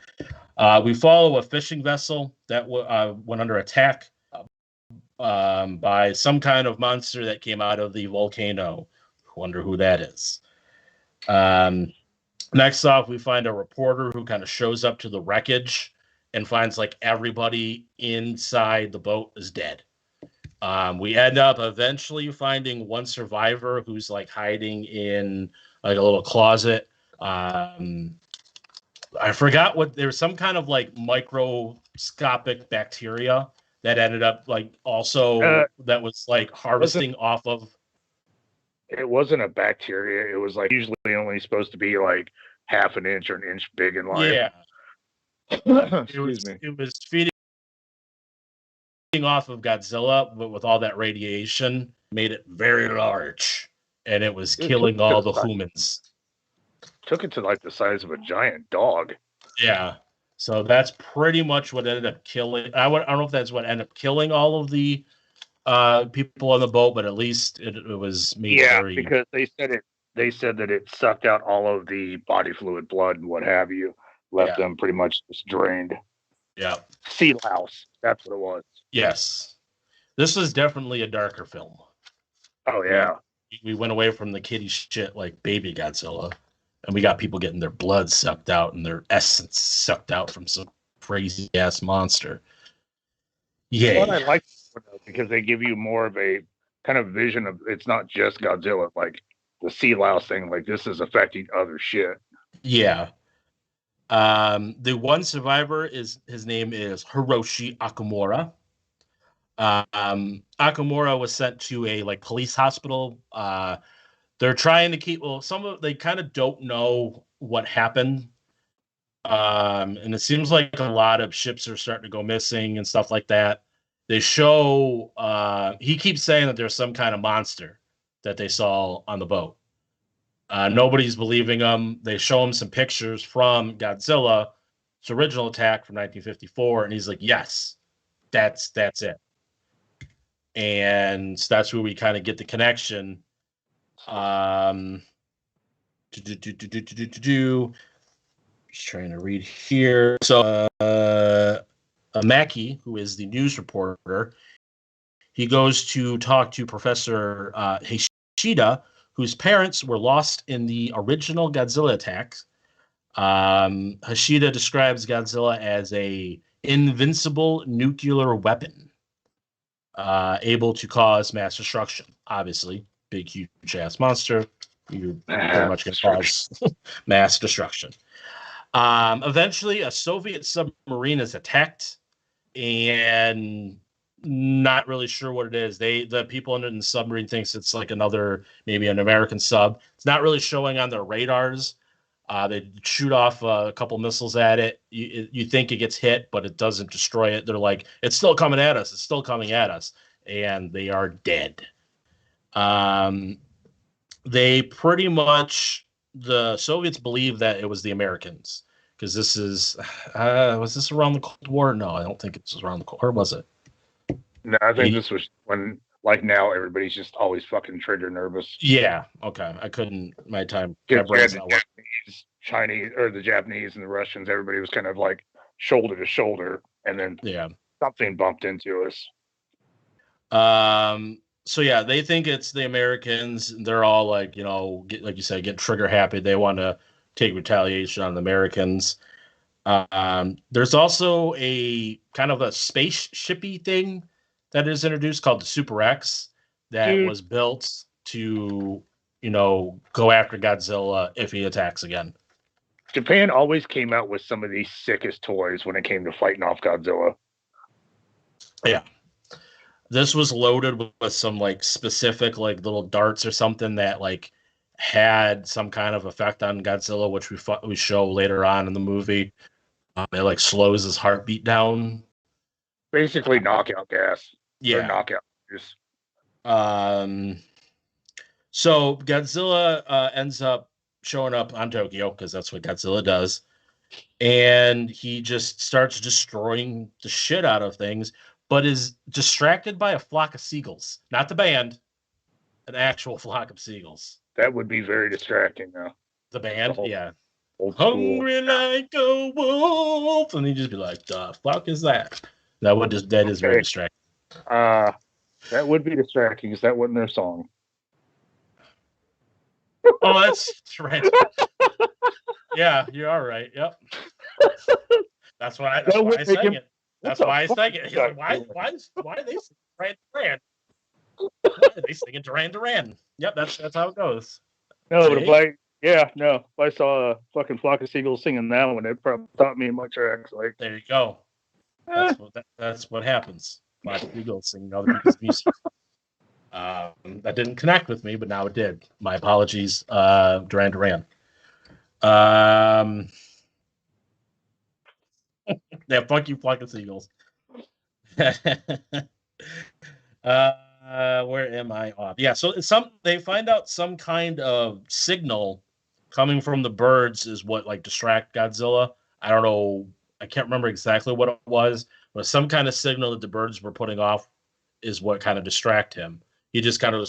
We follow a fishing vessel that went under attack by some kind of monster that came out of the volcano. Wonder who that is. Next off, we find a reporter who kind of shows up to the wreckage and finds like everybody inside the boat is dead. We end up eventually finding one survivor who's like hiding in like a little closet. I forgot what there was some kind of like microscopic bacteria that ended up like also that was like harvesting off of. It wasn't a bacteria. It was like usually only supposed to be like half an inch or an inch big in life. Yeah. It was feeding off of Godzilla, but with all that radiation, made it very large, and it was killing all the humans. Took it to like the size of a giant dog. Yeah. So that's pretty much what ended up killing. I don't know if that's what ended up killing all of the people on the boat, but at least it was made very... because they said that it sucked out all of the body fluid, blood, and what have you, left them pretty much just drained. Yeah. Sea louse. That's what it was. Yes. This was definitely a darker film. Oh, yeah. We went away from the kiddie shit like Baby Godzilla, and we got people getting their blood sucked out and their essence sucked out from some crazy-ass monster. Yeah. What I like because they give you more of a kind of vision of it's not just Godzilla, like the sea louse thing, like this is affecting other shit. Yeah. The one survivor his name is Hiroshi Akamura. Akamura was sent to a like police hospital. They're trying to keep they kind of don't know what happened. And it seems like a lot of ships are starting to go missing and stuff like that. They show he keeps saying that there's some kind of monster that they saw on the boat. Nobody's believing him. They show him some pictures from Godzilla's original attack from 1954, and he's like, yes, that's it. And that's where we kind of get the connection. Just trying to read here. So Maki, who is the news reporter, he goes to talk to Professor Hishida, whose parents were lost in the original Godzilla attacks. Hishida describes Godzilla as a invincible nuclear weapon, able to cause mass destruction. Obviously, big, huge ass monster. you're pretty much going to cause mass destruction. Eventually, a Soviet submarine is attacked, and not really sure what it is. The people in the submarine thinks it's like maybe an American sub. It's not really showing on their radars. They shoot off a couple missiles at it. You think it gets hit, but it doesn't destroy it. They're like, it's still coming at us. It's still coming at us. And they are dead. They pretty much, the Soviets believe that it was the Americans. Because this is, was this around the Cold War? No, I don't think it was around the Cold War. Or was it? No, I think this was when, like now, everybody's just always fucking trigger nervous. Yeah. Okay. I couldn't. My time. My brain's not working. Chinese or the Japanese and the Russians, everybody was kind of like shoulder to shoulder, and then something bumped into us. So yeah, they think it's the Americans. They're all like, like you said, get trigger happy. They want to take retaliation on the Americans. There's also a kind of a spaceshipy thing that is introduced called the Super X that was built to, go after Godzilla if he attacks again. Japan always came out with some of the sickest toys when it came to fighting off Godzilla. Yeah. This was loaded with some like specific like little darts or something that like had some kind of effect on Godzilla, which we show later on in the movie. It like slows his heartbeat down. Basically knockout gas. Yeah. Or knockout juice. So Godzilla ends up showing up on Tokyo because that's what Godzilla does. And he just starts destroying the shit out of things, but is distracted by a flock of seagulls. Not the band, an actual flock of seagulls. That would be very distracting, though. The band? Yeah. Hungry like a wolf. And he'd just be like, the fuck is that? That is very distracting. That would be distracting because that wasn't their song. Oh, that's right. Yeah, you are right. Yep. That's why I sang it. That's why I sang it. He's like, why are they singing Duran Duran? Why are they singing Duran Duran? Yep, that's how it goes. No, but if I saw a fucking flock of seagulls singing that one, it probably taught me in my tracks. Like, there you go. That's what happens. Flock of seagulls singing other people's music. That didn't connect with me, but now it did. My apologies, Duran Duran. Yeah, fuck you, flock of seagulls. Where am I off? Yeah, so they find out some kind of signal coming from the birds is what like distract Godzilla. I don't know. I can't remember exactly what it was, but some kind of signal that the birds were putting off is what kind of distract him. He just kind of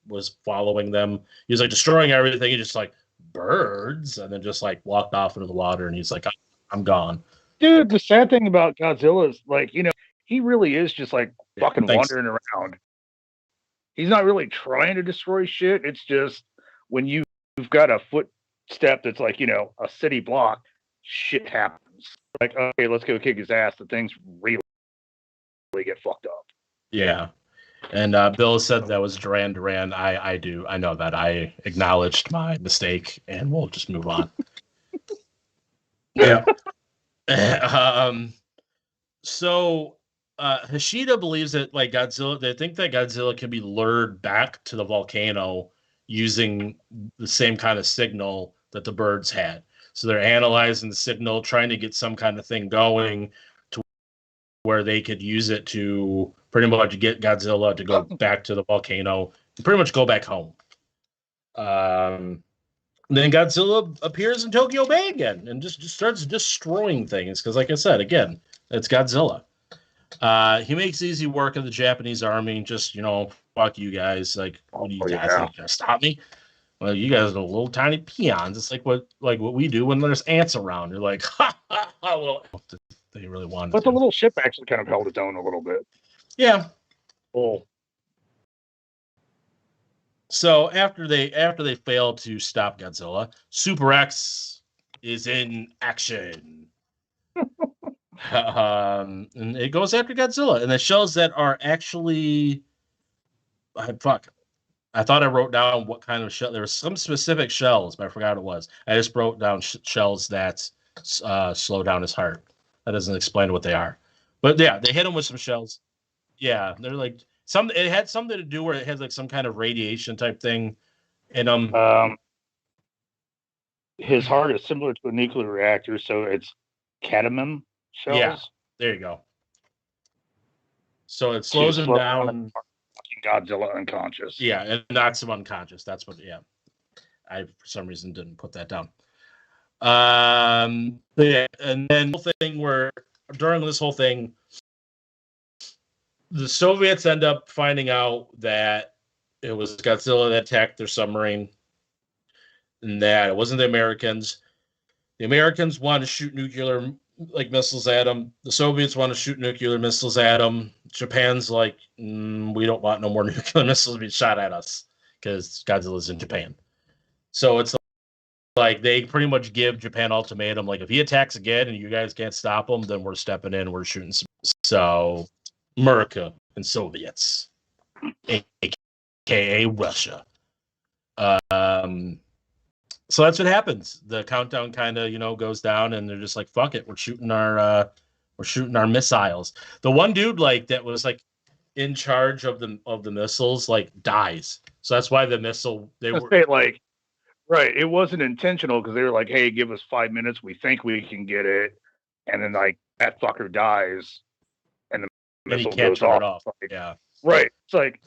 was following them. He was like destroying everything. He just like birds, and then just like walked off into the water. And he's like, I'm gone. Dude, the sad thing about Godzilla is like, he really is just like fucking wandering around. He's not really trying to destroy shit. It's just when you've got a footstep that's like, a city block, shit happens. Like, okay, let's go kick his ass. The things really get fucked up. Yeah. And Bill said that was Duran Duran. I do. I know that. I acknowledged my mistake, and we'll just move on. Yeah. So Hashida believes that like Godzilla, they think that Godzilla can be lured back to the volcano using the same kind of signal that the birds had. So they're analyzing the signal, trying to get some kind of thing going to where they could use it to pretty much get Godzilla to go back to the volcano and pretty much go back home. Then Godzilla appears in Tokyo Bay again and just starts destroying things. Because like I said, again, it's Godzilla. He makes easy work of the Japanese army. Just, fuck you guys. Like, what do you guys think? Gonna stop me? Well, you guys are little tiny peons. It's like what we do when there's ants around. You're like, ha, ha, ha. Well, they really wanted But the little ship actually kind of held its own a little bit. Yeah. Oh. So after they fail to stop Godzilla, Super X is in action. And it goes after Godzilla, and the shells that are actually I thought I wrote down what kind of shell. There were some specific shells, but I forgot what it was. I just wrote down shells that slow down his heart. That doesn't explain what they are. But yeah, they hit him with some shells. Yeah, they're like some. It had something to do where it had like some kind of radiation type thing in them. His heart is similar to a nuclear reactor, so it's cadmium shells. Yeah, there you go. So it slows him down. Godzilla unconscious. Yeah, it knocks him unconscious. That's what. Yeah, I for some reason didn't put that down. Yeah, and then the whole thing where during this whole thing, the Soviets end up finding out that it was Godzilla that attacked their submarine, and that it wasn't the Americans. The Americans want to shoot nuclear missiles at them. The Soviets want to shoot nuclear missiles at them. Japan's like, we don't want no more nuclear missiles being shot at us because Godzilla's in Japan. So it's like they pretty much give Japan ultimatum. Like if he attacks again and you guys can't stop him, then we're stepping in. We're shooting. So America and Soviets, aka Russia. So that's what happens. The countdown kind of, goes down, and they're just like, "Fuck it, we're shooting our missiles." The one dude that was in charge of the missiles dies. So that's why the missile they were right. It wasn't intentional because they were like, "Hey, give us 5 minutes. We think we can get it," and then that fucker dies, and the missile goes off. Yeah, right. It's like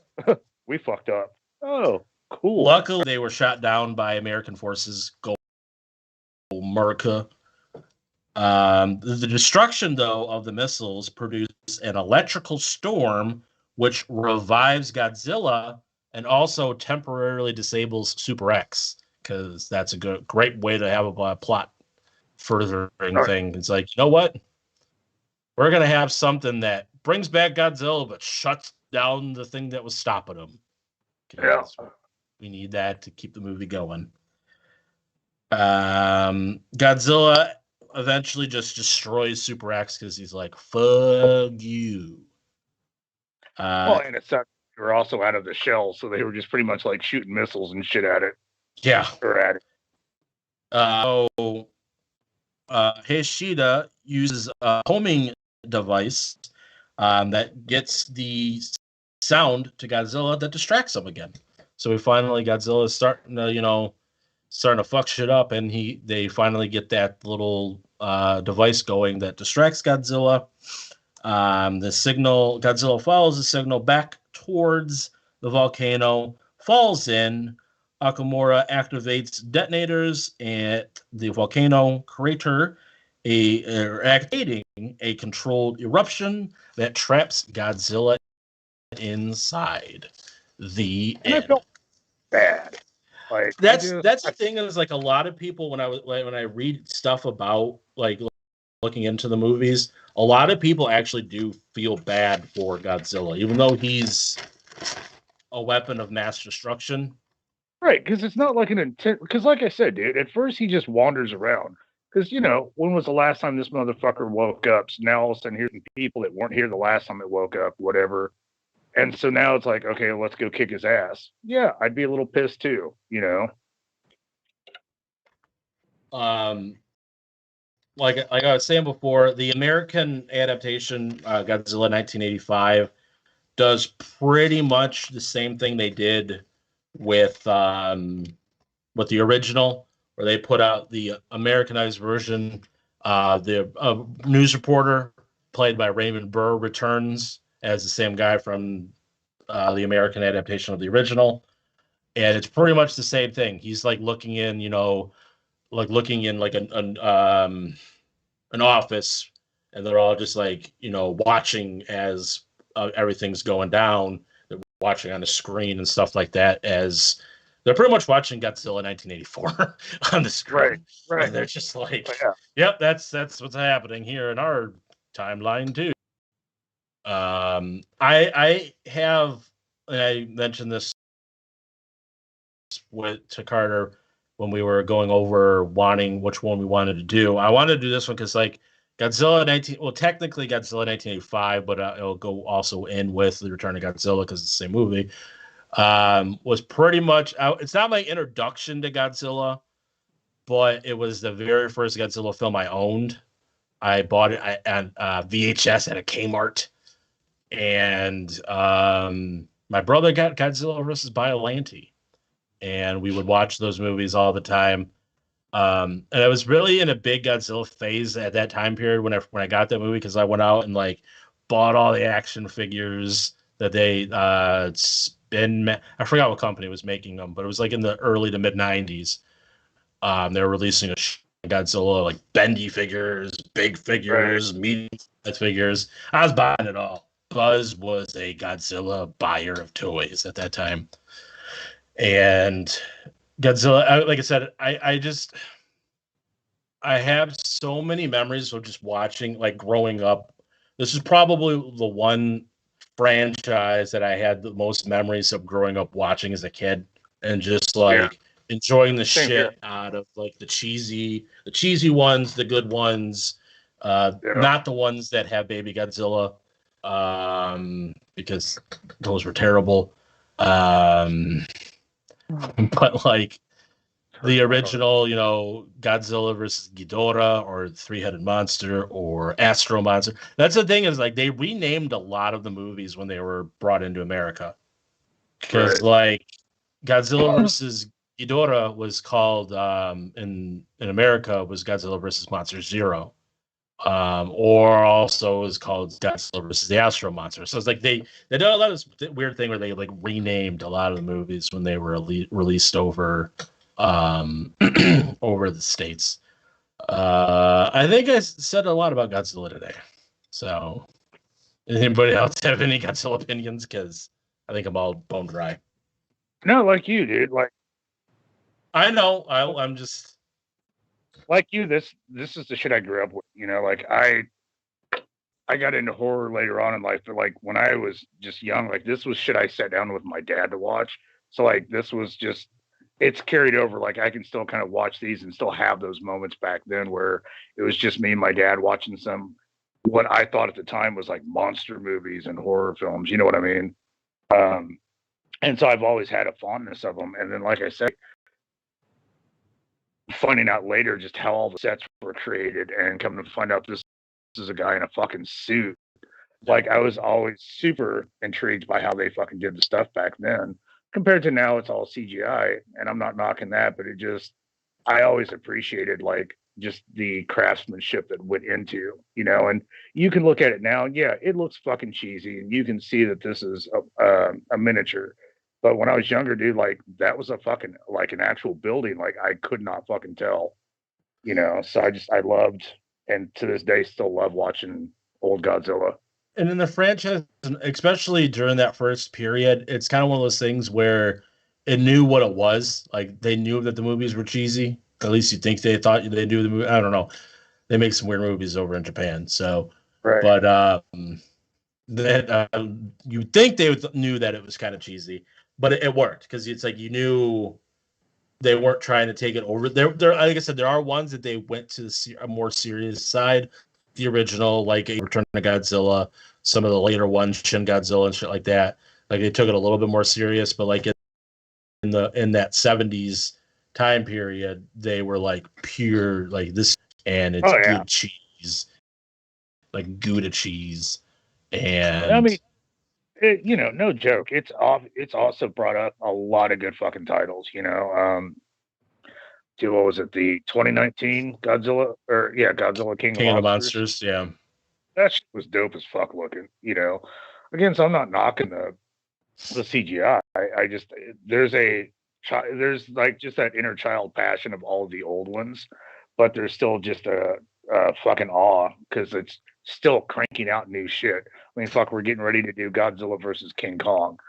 we fucked up. Oh. Cool. Luckily, they were shot down by American forces. Go America. The destruction, though, of the missiles produced an electrical storm, which revives Godzilla and also temporarily disables Super X, because that's a great way to have a plot furthering thing. It's like, you know what? We're going to have something that brings back Godzilla, but shuts down the thing that was stopping him. Yeah. We need that to keep the movie going. Godzilla eventually just destroys Super X because he's like, fuck you. And it's they were also out of the shell, so they were just pretty much shooting missiles and shit at it. Yeah. Or at it. Hishida uses a homing device that gets the sound to Godzilla that distracts him again. So Godzilla is starting to fuck shit up, and they finally get that little device going that distracts Godzilla. Godzilla follows the signal back towards the volcano, falls in. Akamura activates detonators at the volcano crater, activating a controlled eruption that traps Godzilla inside. The end. I felt bad. That's the thing is a lot of people when I read stuff about looking into the movies, a lot of people actually do feel bad for Godzilla, even though he's a weapon of mass destruction. Right, because it's not an intent. Because like I said, dude, at first he just wanders around. Because when was the last time this motherfucker woke up? So now all of a sudden here's people that weren't here the last time it woke up, whatever. And so now it's like, okay, let's go kick his ass. Yeah, I'd be a little pissed too, Like I was saying before, the American adaptation, Godzilla 1985, does pretty much the same thing they did with the original, where they put out the Americanized version. The news reporter played by Raymond Burr returns as the same guy from the American adaptation of the original, and it's pretty much the same thing. He's looking in, looking in an office, and they're all just watching as everything's going down. They're watching on the screen and stuff like that, as they're pretty much watching Godzilla 1984 on the screen. Right. And they're just yep, that's what's happening here in our timeline too. I have, and I mentioned this to Carter when we were going over wanting which one we wanted to do. I wanted to do this one because Godzilla technically Godzilla 1985, but it'll go also in with the Return of Godzilla because it's the same movie. was pretty much out. It's not my introduction to Godzilla, but it was the very first Godzilla film I owned. I bought it on VHS at a Kmart, and my brother got Godzilla versus Biollante, and we would watch those movies all the time. And I was really in a big Godzilla phase at that time period when I got that movie, because I went out and like bought all the action figures that they I forgot what company was making them, but it was like in the early to mid 90s. They were releasing a Godzilla, like bendy figures, big figures, medium figures. I was buying it all. Buzz was a Godzilla buyer of toys at that time. And Godzilla, like I said, I have so many memories of just watching, like growing up. This is probably the one franchise that I had the most memories of growing up watching as a kid, and just like enjoying the shit out of like the cheesy ones, the good ones, not the ones that have Baby Godzilla, because those were terrible. But like the original, Godzilla versus Ghidorah, or Three-Headed Monster, or Astro Monster. That's the thing, is like they renamed a lot of the movies when they were brought into America. Because like Godzilla versus Ghidorah was called in America was Godzilla versus Monster Zero. Or also was called Godzilla versus the Astro Monster. So it's like they did a lot of this weird thing where they like renamed a lot of the movies when they were released over over the States. I think I said a lot about Godzilla today. So anybody else have any Godzilla opinions? Because I think I'm all bone dry. No, like you, dude. Like I know. I'm just like you. This is the shit I grew up with. Like I got into horror later on in life, but like when I was just young, like this was shit I sat down with my dad to watch. So like this was just, it's carried over. Like I can still kind of watch these and still have those moments back then where it was just me and my dad watching what I thought at the time was like monster movies and horror films. You know what I mean? And so I've always had a fondness of them. And then, like I said, finding out later just how all the sets were created and coming to find out this is a guy in a fucking suit. Like I was always super intrigued by how they fucking did the stuff back then. Compared to now, it's all CGI, and I'm not knocking that, but I always appreciated like just the craftsmanship that went into, and you can look at it now, and yeah, it looks fucking cheesy, and you can see that this is a miniature. But when I was younger, dude, like that was a fucking like an actual building. Like I could not fucking tell, So I loved, and to this day still love watching old Godzilla. And in the franchise, especially during that first period, it's kind of one of those things where it knew what it was. Like they knew that the movies were cheesy. At least you think they thought they knew the movie. I don't know. They make some weird movies over in Japan. So, but that you think they knew that it was kind of cheesy, but it worked because it's like you knew they weren't trying to take it over. There, like I said, there are ones that they went to a more serious side. The original, like a Return of Godzilla, some of the later ones, Shin Godzilla and shit like that. Like they took it a little bit more serious, but like in that 70s time period, they were like pure like this, and it's good cheese, like Gouda cheese, and I mean, no joke. It's also brought up a lot of good fucking titles. What was it? The 2019 Godzilla, Godzilla King of Monsters. Yeah, that shit was dope as fuck looking. Again, so I'm not knocking the CGI. I just there's like just that inner child passion of all of the old ones, but there's still just a fucking awe because it's still cranking out new shit. I mean, fuck, we're getting ready to do Godzilla versus King Kong.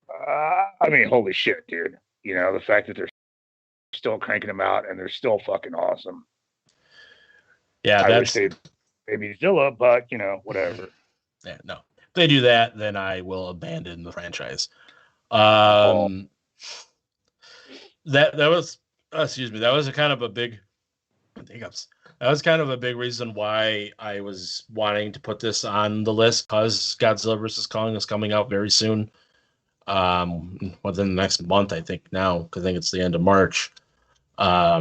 I mean, holy shit, dude. The fact that they're still cranking them out and they're still fucking awesome. Yeah, I wish they'd maybe Zilla, but whatever. Yeah, no. If they do that, then I will abandon the franchise. That was that was a kind of a big hiccups. That was kind of a big reason why I was wanting to put this on the list, because Godzilla vs. Kong is coming out very soon. within the next month, I think now, because I think it's the end of March. I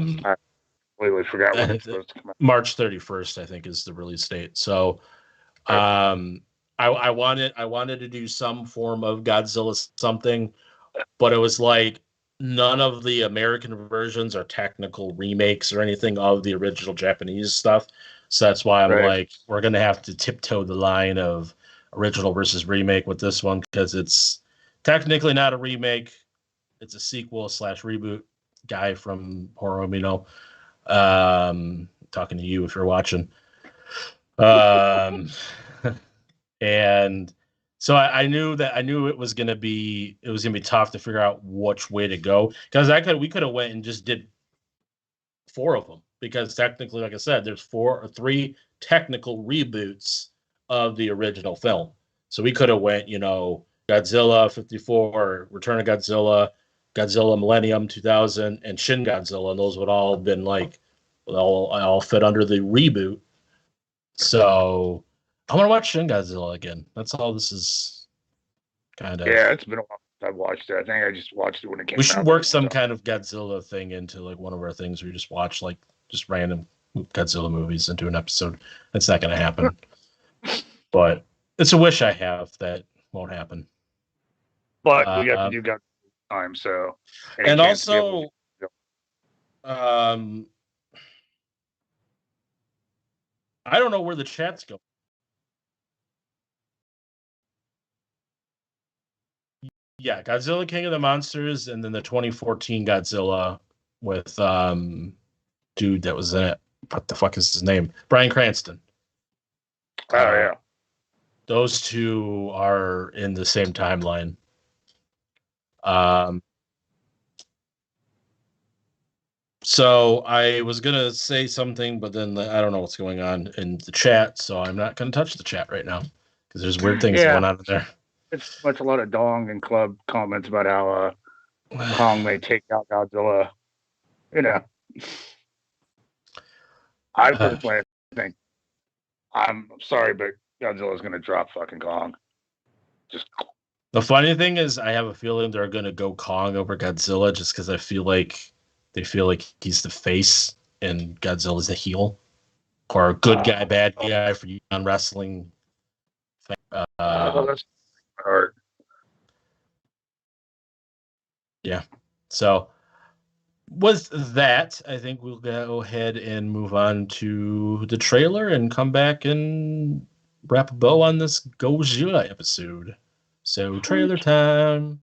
completely forgot when it's supposed to come out. March 31st, I think, is the release date. So, I wanted to do some form of Godzilla something, but it was like none of the American versions are technical remakes or anything of the original Japanese stuff. So that's why I'm like, we're gonna have to tiptoe the line of original versus remake with this one, because it's technically not a remake. It's a sequel / reboot. Guy from Horror, talking to you if you're watching. And so I knew it was gonna be tough to figure out which way to go, because we could have went and just did 4 of them, because technically, like I said, there's 4 or 3 technical reboots of the original film. So we could have went, Godzilla 54, Return of Godzilla, Godzilla Millennium 2000, and Shin Godzilla, and those would all have been like all fit under the reboot. So I want to watch Shin Godzilla again. That's all this is kind of. Yeah, it's been a while since I've watched it. I think I just watched it when it came out. We should work some kind of Godzilla thing into like one of our things where we just watch like just random Godzilla movies and do an episode. That's not going to happen. But it's a wish I have that won't happen. But we got to do Godzilla time, so. And also, I don't know where the chat's going. Yeah, Godzilla King of the Monsters, and then the 2014 Godzilla with dude that was in it. What the fuck is his name? Bryan Cranston. Oh yeah. Those 2 are in the same timeline. So I was gonna say something, but then I don't know what's going on in the chat, so I'm not gonna touch the chat right now because there's weird things going on in there. It's a lot of Dong and Club comments about how Kong may take out Godzilla. I personally think, I'm sorry, but Godzilla's going to drop fucking Kong. The funny thing is, I have a feeling they're going to go Kong over Godzilla just because they feel like he's the face and Godzilla's the heel, or a good guy, bad guy for non-wrestling. That's hard. Yeah. So with that, I think we'll go ahead and move on to the trailer and come back and wrap a bow on this Godzilla episode. So trailer time.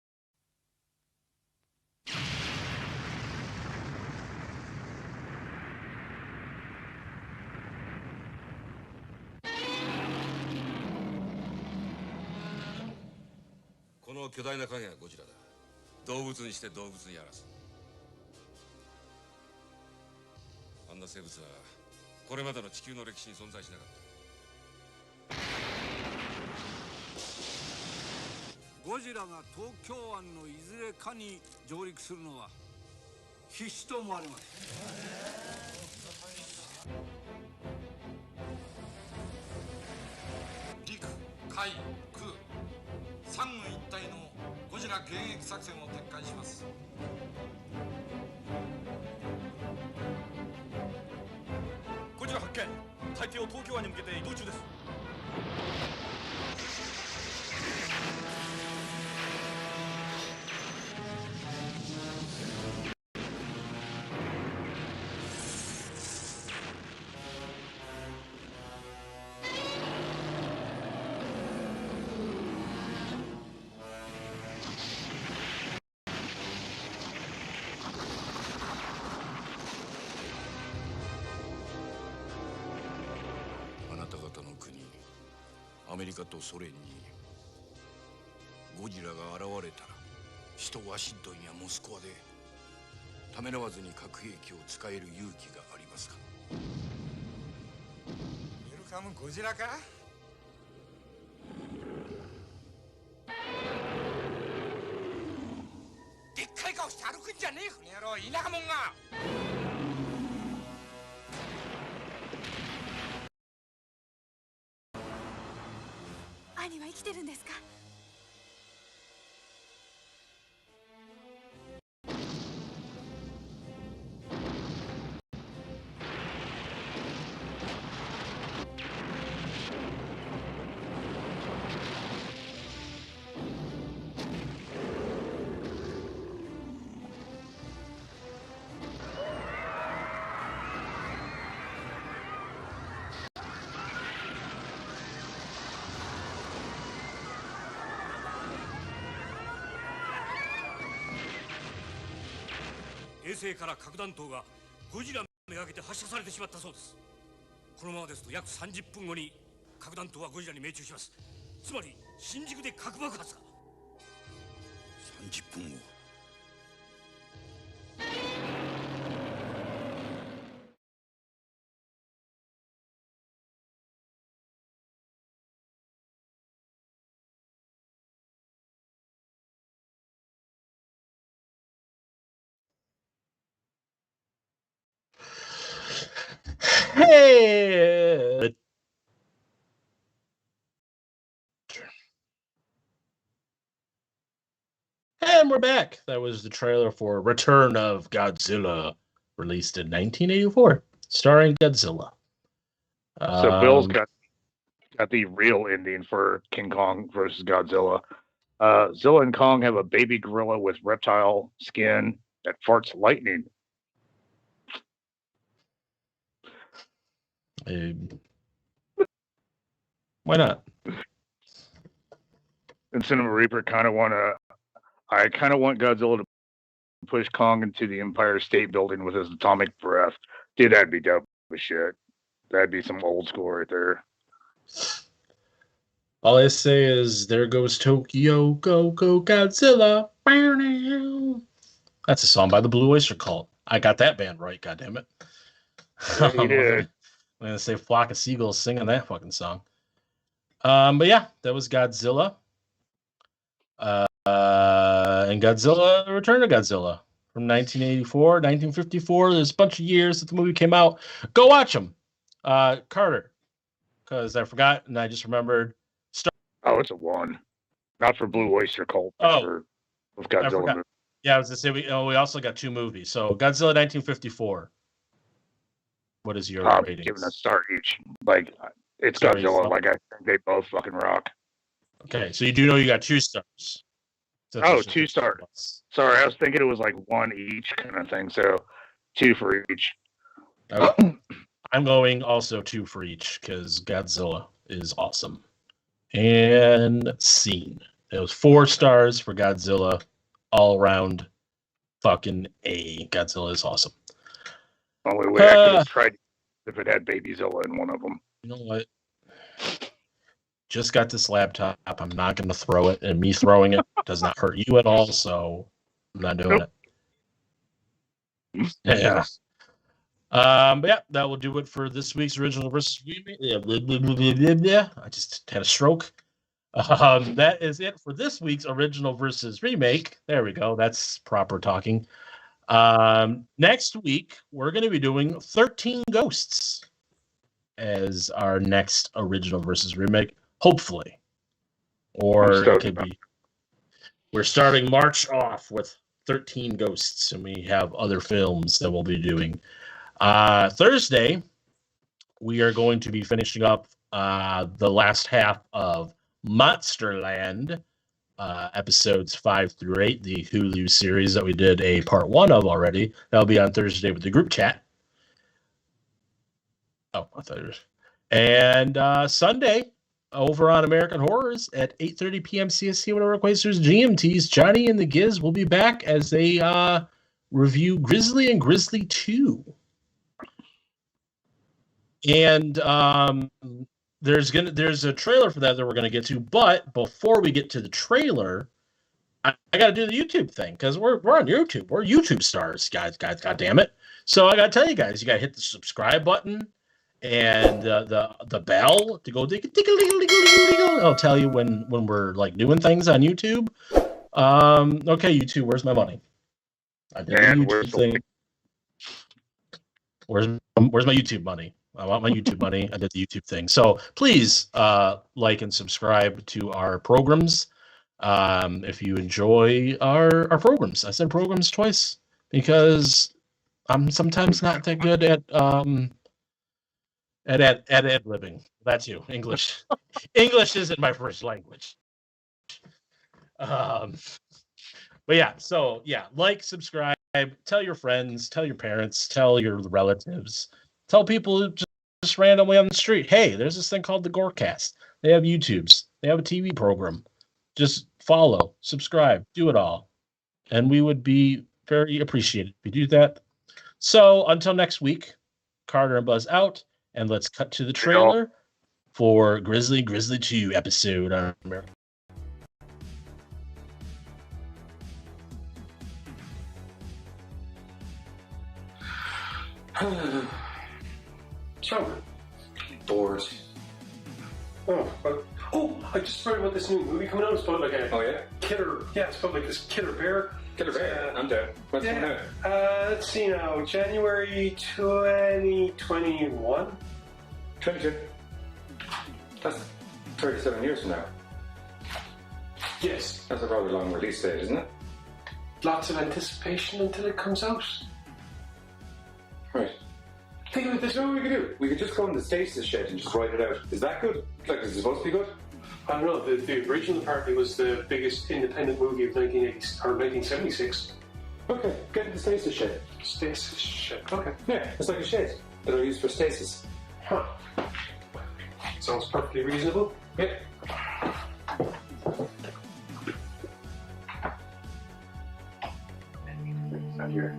星から核弾頭がゴジラめがけて発射されてしまったそうです。このままですと約30分後に核弾頭はゴジラに命中します。つまり新宿で核爆発が。30分後。Hey! And we're back. That was the trailer for Return of Godzilla, released in 1984, starring Godzilla. So Bill's got the real ending for King Kong versus Godzilla. Zilla and Kong have a baby gorilla with reptile skin that farts lightning. Why not? And Cinema Reaper I kind of want Godzilla to push Kong into the Empire State Building with his atomic breath. Dude, that'd be dope as shit. That'd be some old school right there. All I say is, there goes Tokyo, go, go, Godzilla. That's a song by the Blue Oyster Cult. I got that band right, goddammit. Yeah, you did. I'm going to say Flock of Seagulls singing that fucking song. But yeah, that was Godzilla. And Godzilla, The Return of Godzilla from 1984, 1954. There's a bunch of years that the movie came out. Go watch them. Carter, because I forgot and I just remembered. Oh, it's a 1. Not for Blue Oyster Cult. For Godzilla. Yeah, I was going to say, we also got 2 movies. So Godzilla 1954. What is your rating? Giving a star each. Like, it's Godzilla. Like, I think they both fucking rock. Okay, so you do know you got 2 stars. So 2 stars. Sorry, I was thinking it was like 1 each kind of thing. So 2 for each. Okay. I'm going also 2 for each because Godzilla is awesome. And scene. It was 4 stars for Godzilla. All around fucking A. Godzilla is awesome. Only way I could have tried if it had Babyzilla in one of them. You know what? Just got this laptop. I'm not going to throw it, and me throwing it does not hurt you at all, so I'm not doing it. Yeah. But yeah, that will do it for this week's original versus remake. Yeah, I just had a stroke. That is it for this week's original versus remake. There we go. That's proper talking. Next week, we're going to be doing 13 Ghosts as our next original versus remake, hopefully. Or it could be. We're starting March off with 13 Ghosts, and we have other films that we'll be doing. Thursday, we are going to be finishing up the last half of Monsterland, episodes 5 through 8, the Hulu series that we did a part 1 of already. That'll be on Thursday with the group chat. Oh, I thought it was. And Sunday, over on American Horrors at 8:30 p.m. CST, whatever equates to GMTs, Johnny and the Giz will be back as they review Grizzly and Grizzly 2. And there's a trailer for that we're gonna get to, but before we get to the trailer, I gotta do the YouTube thing because we're on YouTube. We're YouTube stars, guys. God damn it! So I gotta tell you guys, you gotta hit the subscribe button and the bell to go. I'll tell you when we're like doing things on YouTube. Okay, YouTube, where's my money? I did the YouTube thing. Where's my YouTube money? I want my YouTube money. I did the YouTube thing. So please like and subscribe to our programs if you enjoy our programs. I said programs twice because I'm sometimes not that good at ad-libbing. That's you. English. English isn't my first language. But yeah, so yeah, like, subscribe, tell your friends, tell your parents, tell your relatives, tell people just randomly on the street, hey, there's this thing called the GoreCast. They have YouTubes. They have a TV program. Just follow, subscribe, do it all. And we would be very appreciated if you do that. So until next week, Carter and Buzz out, and let's cut to the trailer for Grizzly 2 episode on American. So bored. I just heard about this new movie coming out. It's about like a killer. Yeah, it's about like this killer bear. Killer bear. I'm down. What's coming out? Let's see now. January 2021. 22. That's 37 years from now. Yes. That's a rather long release date, isn't it? Lots of anticipation until it comes out. Right. Think of it this way, what we could do. We could just go in the stasis shed and just write it out. Is that good? Like, is it supposed to be good? I don't know. The original apparently was the biggest independent movie of 1980s or 1976. Okay, get in the stasis shed. Stasis shed. Okay. Yeah, it's like a shed that are used for stasis. Huh. Sounds perfectly reasonable. Yeah. Not here.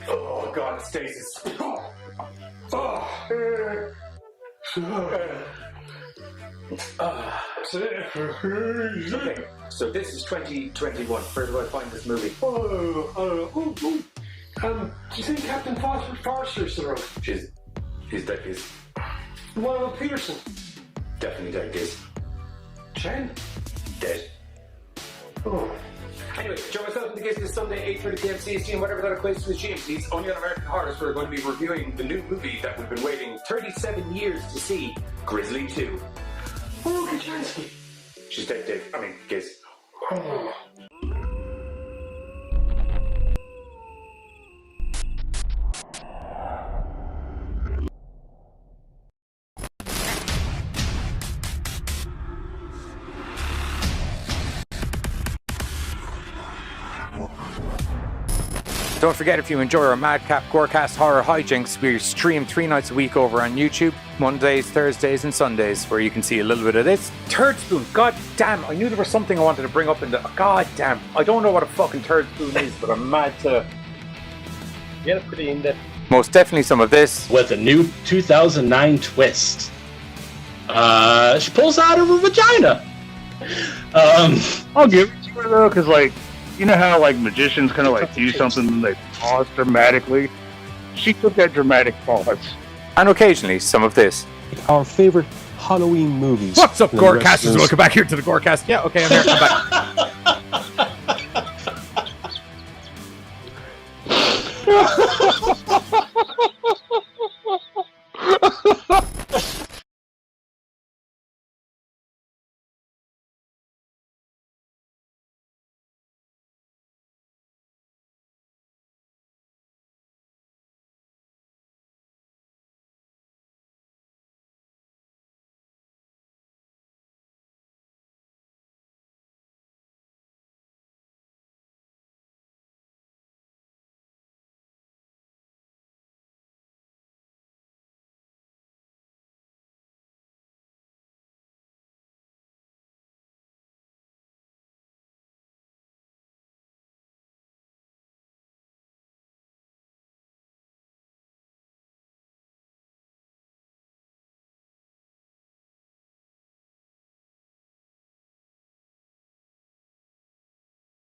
Oh god, stasis. Okay, so this is 2021. Where do I find this movie? I don't know. Do you think Captain Forster's still around? He's dead, Giz. What about Peterson? Definitely dead, Giz. Chen? Dead. Oh. Anyway, join myself in the Giz this Sunday, 8:30 p.m. CST, and whatever that equates to with GMTs, only on American Horrors, we're going to be reviewing the new movie that we've been waiting 37 years to see, Grizzly 2. Oh, Kachansky. She's dead, Dave. I mean, Giz. Oh. Don't forget, if you enjoy our Madcap GoreCast horror hijinks, we stream 3 nights a week over on YouTube, Mondays, Thursdays and Sundays, where you can see a little bit of this. Turd spoon, god damn, I knew there was something I wanted to bring up in the... God damn, I don't know what a fucking turd spoon is, but I'm mad to... Yeah, pretty in-depth. Most definitely some of this. With a new 2009 twist. She pulls out of her vagina. I'll give it to her though, because like, you know how like magicians kind of like do something and they pause dramatically? She took that dramatic pause. And occasionally some of this. Our favorite Halloween movies. What's up, GoreCasters? Welcome back here to the GoreCast. Yeah, okay, I'm here. I'm back.